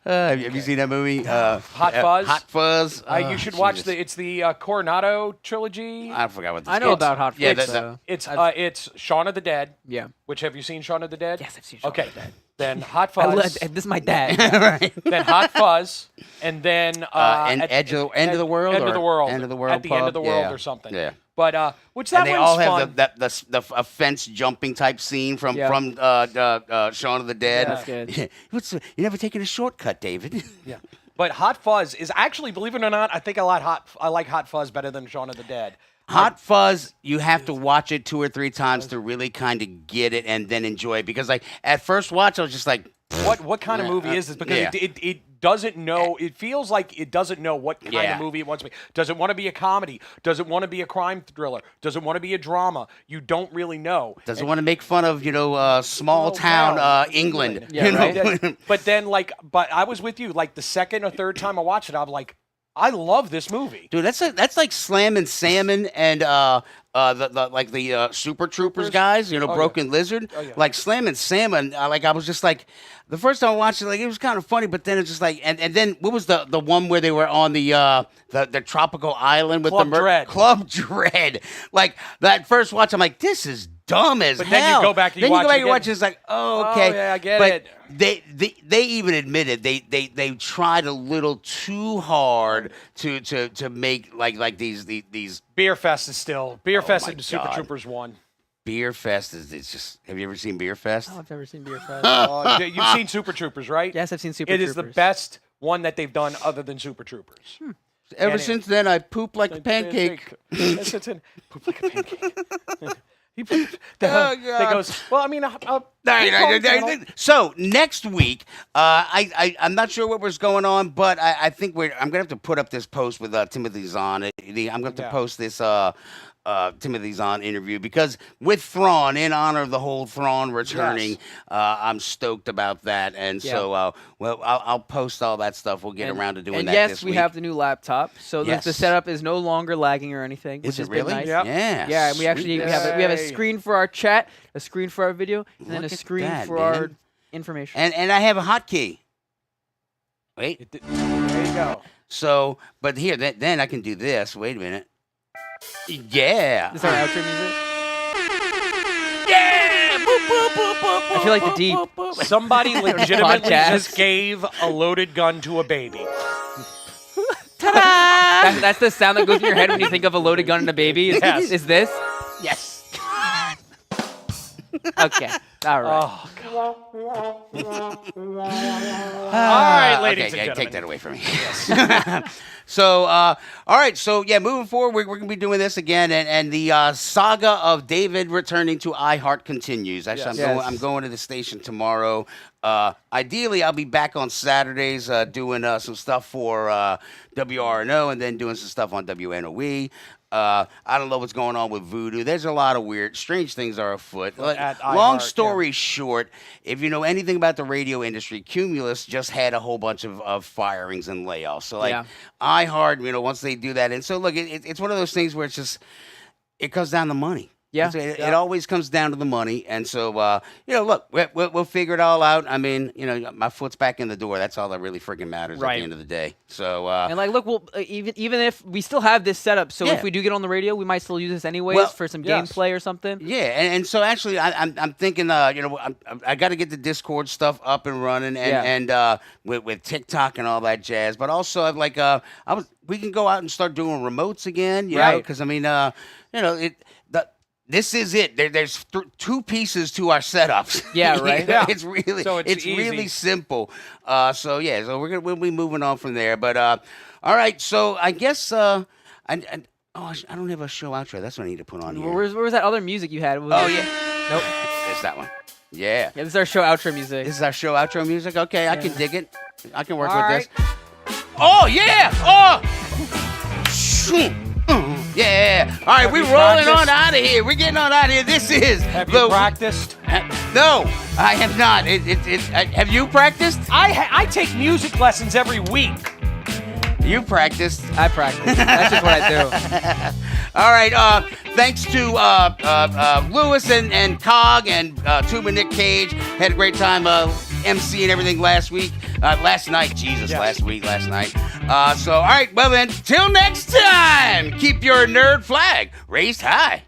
Have you seen that movie? Hot Fuzz. Hot Fuzz. You should watch it's the Coronado trilogy. I forgot what this I know about Hot Fuzz. Yeah, it's Shaun of the Dead. Yeah. Which have you seen Shaun of the Dead? Yes, I've seen Shaun of the Dead. Then Hot Fuzz. This is my dad. Right. Then Hot Fuzz, and then end of the world. End of the world. End of the world. At the end of the world or something. Yeah. But which that and they one's all fun. have the fence jumping type scene from Shaun of the Dead. Yeah, that's good. You never taken a shortcut, David. Yeah. But Hot Fuzz is actually, believe it or not, I think I like Hot Fuzz better than Shaun of the Dead. Hot Fuzz, you have to watch it 2 or 3 times to really kind of get it and then enjoy it. Because like at first watch, I was just like, what kind of movie is this? Because it doesn't know. It feels like it doesn't know what kind of movie it wants to be. Does it want to be a comedy? Does it want to be a crime thriller? Does it want to be a drama? You don't really know. Does it want to make fun of small town England? Yeah, right. But I was with you. Like the second or third time I watched it, I'm like, I love this movie, dude. That's like Slammin' Salmon and the Super Troopers guys. Broken Lizard. Oh, yeah. Like Slammin' Salmon. I was just like, the first time I watched it, like it was kind of funny, but then it's just like, and then what was the one where they were on the tropical island with Club Dread. Like that first watch, I'm like, this is dumb as hell. But then you go back and you watch it. It's like, oh, okay. Oh, yeah, I get but it. They even admitted they tried a little too hard to make like these Beer Fest is still Beer Fest and Super Troopers 1. Beer Fest is just. Have you ever seen Beer Fest? Oh, I've never seen Beer Fest. You've seen Super Troopers, right? Yes, I've seen Super Troopers. It is the best one that they've done other than Super Troopers. Ever since then, I poop like a pancake. Poop like a pancake. That goes, well, I mean, so next week, I'm not sure what was going on, but I think I'm gonna have to put up this post with Timothy Zahn. I'm gonna have to post this Timothy Zahn interview because with Thrawn, in honor of the whole Thrawn returning, I'm stoked about that, and so I'll post all that stuff. We'll get around to doing that. Yes, this we week. have the new laptop, so the setup is no longer lagging or anything, which is has really been nice. Yep. Yeah, and we actually we have a screen for our chat, a screen for our video, and then a screen for our information. And I have a hotkey. Wait, there you go. So, but here, then I can do this. Wait a minute. Yeah. Is our outro music? Yeah! Boop, boop, boop, boop, boop, I feel like the deep. Somebody legitimately just gave a loaded gun to a baby. Ta-da! That's the sound that goes in your head when you think of a loaded gun and a baby? Is this? Yes. Okay. All right. Oh, God. right, ladies and okay, gentlemen. take that away from me. So, all right. So, yeah, moving forward, we're going to be doing this again, and the saga of David returning to iHeart continues. Actually, I'm going to the station tomorrow. Ideally, I'll be back on Saturdays doing some stuff for WRNO and then doing some stuff on WNOE. I don't know what's going on with Voodoo. There's a lot of weird, strange things are afoot. Long story short, if you know anything about the radio industry, Cumulus just had a whole bunch of firings and layoffs. So, iHeart, once they do that, and so look, it's one of those things where it comes down to money. Yeah, it always comes down to the money, and so look, we'll figure it all out. I mean, my foot's back in the door. That's all that really freaking matters at the end of the day. So and look, we'll even if we still have this setup, so if we do get on the radio, we might still use this anyways for some gameplay or something. Yeah, and so actually, I'm thinking, I got to get the Discord stuff up and running, and with TikTok and all that jazz. But also, I've we can go out and start doing remotes again, because I mean, this is it. There's two pieces to our setups. Yeah, right. It's really really simple. So we'll be moving on from there. But all right. So I guess I don't have a show outro. That's what I need to put on here. Where was that other music you had? Nope. It's that one. Yeah. This is our show outro music. This is our show outro music. Okay, I can dig it. I can work with this. Oh yeah. Oh. Yeah. All right, we're rolling on out of here. We're getting on out of here. This is. Have you practiced? No, I have not. Have you practiced? I take music lessons every week. You practiced. I practice. That's just what I do. All right. Thanks to Lewis and Cog and Tuba Nick Cage. Had a great time MC and everything last week. Last night. Last night. So, all right. Well, then, till next time, keep your nerd flag raised high.